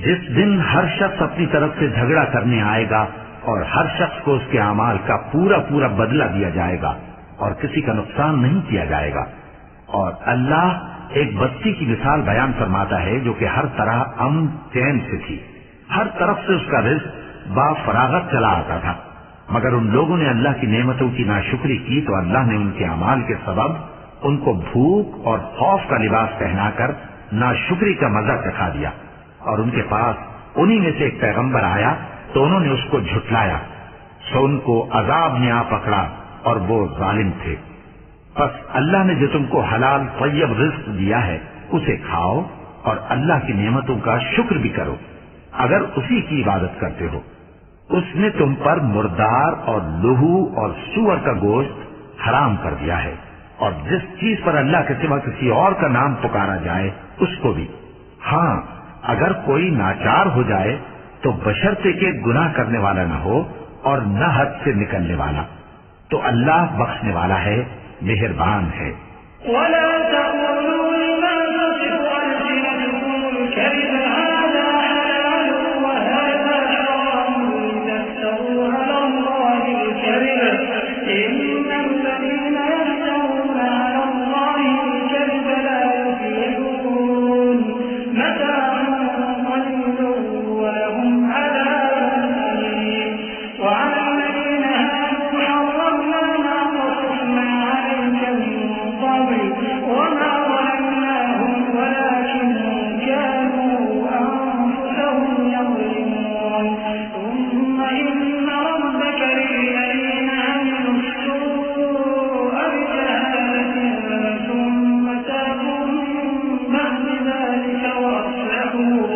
جس دن ہر شخص اپنی طرف سے جھگڑا کرنے آئے گا اور ہر شخص کو اس کے اعمال کا پورا پورا بدلہ دیا جائے گا اور کسی کا نقصان نہیں کیا جائے گا، اور اللہ ایک بستی کی مثال بیان فرماتا ہے جو کہ ہر طرح امن چین سے تھی، ہر طرف سے اس کا رزق با فراغت چلا آتا تھا، مگر ان لوگوں نے اللہ کی نعمتوں کی ناشکری کی تو اللہ نے ان کے اعمال کے سبب ان کو بھوک اور خوف کا لباس پہنا کر ناشکری کا مزہ چکھا دیا، اور ان کے پاس انہی میں سے ایک پیغمبر آیا تو انہوں نے اس کو جھٹلایا، سو ان کو عذاب نے آ پکڑا اور وہ ظالم تھے۔ بس اللہ نے جو تم کو حلال طیب رزق دیا ہے اسے کھاؤ اور اللہ کی نعمتوں کا شکر بھی کرو اگر اسی کی عبادت کرتے ہو۔ اس نے تم پر مردار اور لہو اور سور کا گوشت حرام کر دیا ہے، اور جس چیز پر اللہ کے سوا کسی اور کا نام پکارا جائے اس کو بھی۔ ہاں اگر کوئی ناچار ہو جائے تو بشرطے کے گناہ کرنے والا نہ ہو اور نہ حد سے نکلنے والا، تو اللہ بخشنے والا ہے، مہربان ہے۔ ولا تقولوا لما تصف ألسنتكم الكذب هذا حلال وهذا حرام لتفتروا على الله الكذب إن الذين يفترون على الله الكذب لا يفلحون متاع قليل ولهم عذاب أليم وعلى الذين هادوا حرمنا ما قصصنا وما ظلمناهم ولكن كانوا أنفسهم يظلمون ثم إن ربك للذين عملوا السوء بجهالة ثم تابوا من بعد ذلك وأصلحوا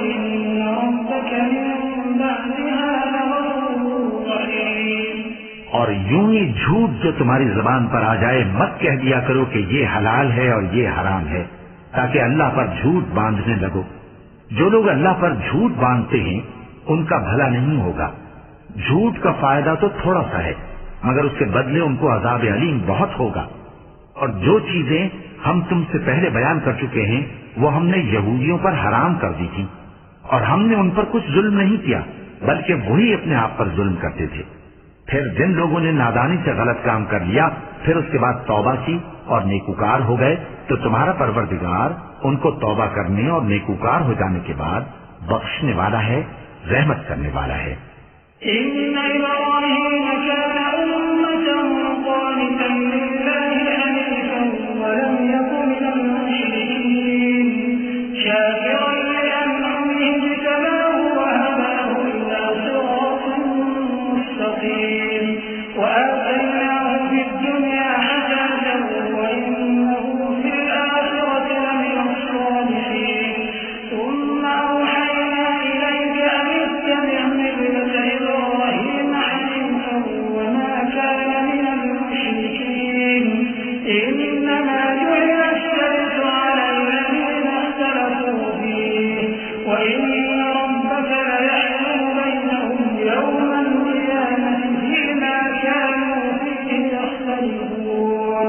إن ربك من بعدها اور یوں ہی جھوٹ جو تمہاری زبان پر آ جائے مت کہہ دیا کرو کہ یہ حلال ہے اور یہ حرام ہے تاکہ اللہ پر جھوٹ باندھنے لگو۔ جو لوگ اللہ پر جھوٹ باندھتے ہیں ان کا بھلا نہیں ہوگا۔ جھوٹ کا فائدہ تو تھوڑا سا ہے مگر اس کے بدلے ان کو عذاب علیم بہت ہوگا۔ اور جو چیزیں ہم تم سے پہلے بیان کر چکے ہیں وہ ہم نے یہودیوں پر حرام کر دی تھی، اور ہم نے ان پر کچھ ظلم نہیں کیا بلکہ وہی اپنے آپ پر ظلم کرتے تھے۔ پھر جن لوگوں نے نادانی سے غلط کام کر لیا پھر اس کے بعد توبہ کی اور نیکوکار ہو گئے تو تمہارا پروردگار ان کو توبہ کرنے اور نیکوکار ہو جانے کے بعد بخشنے والا ہے، رحمت کرنے والا ہے۔ إن إبراهيم كان أمة قانتا لله حنيفا ولم يك من المشركين شاكرا لأنعمه اجتباه وهداه إلى صراط مستقيم وآتيناه في الدنيا حسنة وإنه في الآخرة لمن الصالحين ثم أوحينا إليك أن اتبع ملة إبراهيم حنيفا وما كان من المشركين إنما جعل الشرك على الذين اختلفوا فيه وإن ربك ليحكم بينهم يوم القيامة فيما كانوا فيه يختلفون۔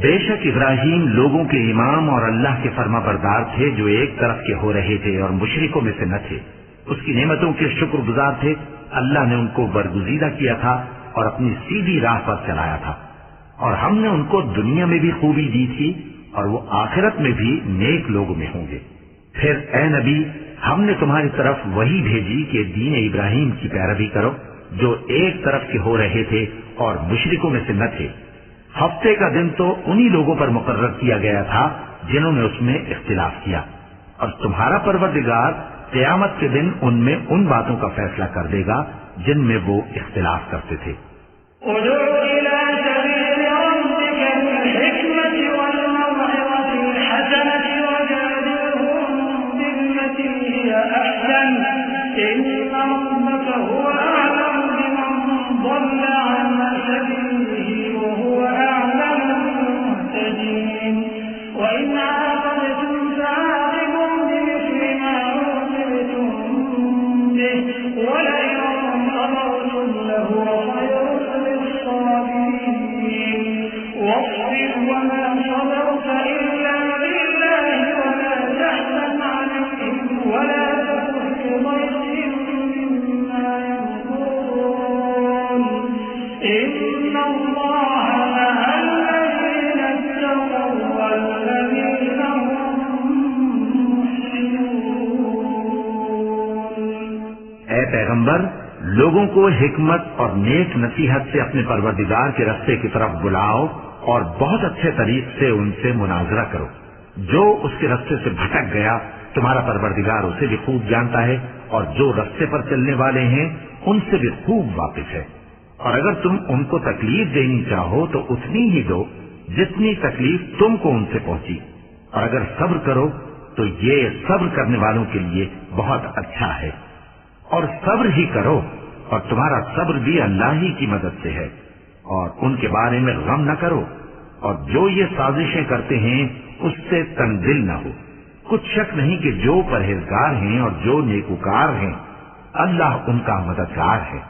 بے شک ابراہیم لوگوں کے امام اور اللہ کے فرما بردار تھے جو ایک طرف کے ہو رہے تھے اور مشرکوں میں سے نہ تھے۔ اس کی نعمتوں کے شکر گزار تھے۔ اللہ نے ان کو برگزیدہ کیا تھا اور اپنی سیدھی راہ پر چلایا تھا، اور ہم نے ان کو دنیا میں بھی خوبی دی تھی اور وہ آخرت میں بھی نیک لوگوں میں ہوں گے۔ پھر اے نبی ہم نے تمہاری طرف وہی بھیجی کہ دین ابراہیم کی پیروی کرو جو ایک طرف کے ہو رہے تھے اور مشرکوں میں سے نہ تھے۔ ہفتے کا دن تو انہی لوگوں پر مقرر کیا گیا تھا جنہوں نے اس میں اختلاف کیا، اور تمہارا پروردگار قیامت کے دن ان میں ان باتوں کا فیصلہ کر دے گا جن میں وہ اختلاف کرتے تھے۔ ادع إلى سبيل ربك بالحكمة والموعظة الحسنة وجادلهم بالتي هي أحسن إن ربك هو أعلم بمن ضل عن سبيله وهو أعلم بالمهتدين وإن عاقبتم فعاقبوا بمثل ما عوقبتم به ولئن صبرتم لهو خير للصابرين واصبر وما صبرت إلا بالله ولا تحزن عليهم ولا تك في ضيق مما يمكرون إن الله مع الذين اتقوا والذين هم محسنون۔ اے پیغمبر لوگوں کو حکمت اور نیک نصیحت سے اپنے پروردگار کے راستے کی طرف بلاؤ اور بہت اچھے طریق سے ان سے مناظرہ کرو۔ جو اس کے راستے سے بھٹک گیا تمہارا پروردگار اسے بھی خوب جانتا ہے، اور جو راستے پر چلنے والے ہیں ان سے بھی خوب واقف ہے۔ اور اگر تم ان کو تکلیف دینی چاہو تو اتنی ہی دو جتنی تکلیف تم کو ان سے پہنچی، اور اگر صبر کرو تو یہ صبر کرنے والوں کے لیے بہت اچھا ہے۔ اور صبر ہی کرو، اور تمہارا صبر بھی اللہ ہی کی مدد سے ہے، اور ان کے بارے میں غم نہ کرو، اور جو یہ سازشیں کرتے ہیں اس سے تنگ دل نہ ہو۔ کچھ شک نہیں کہ جو پرہیزگار ہیں اور جو نیکوکار ہیں اللہ ان کا مددگار ہے۔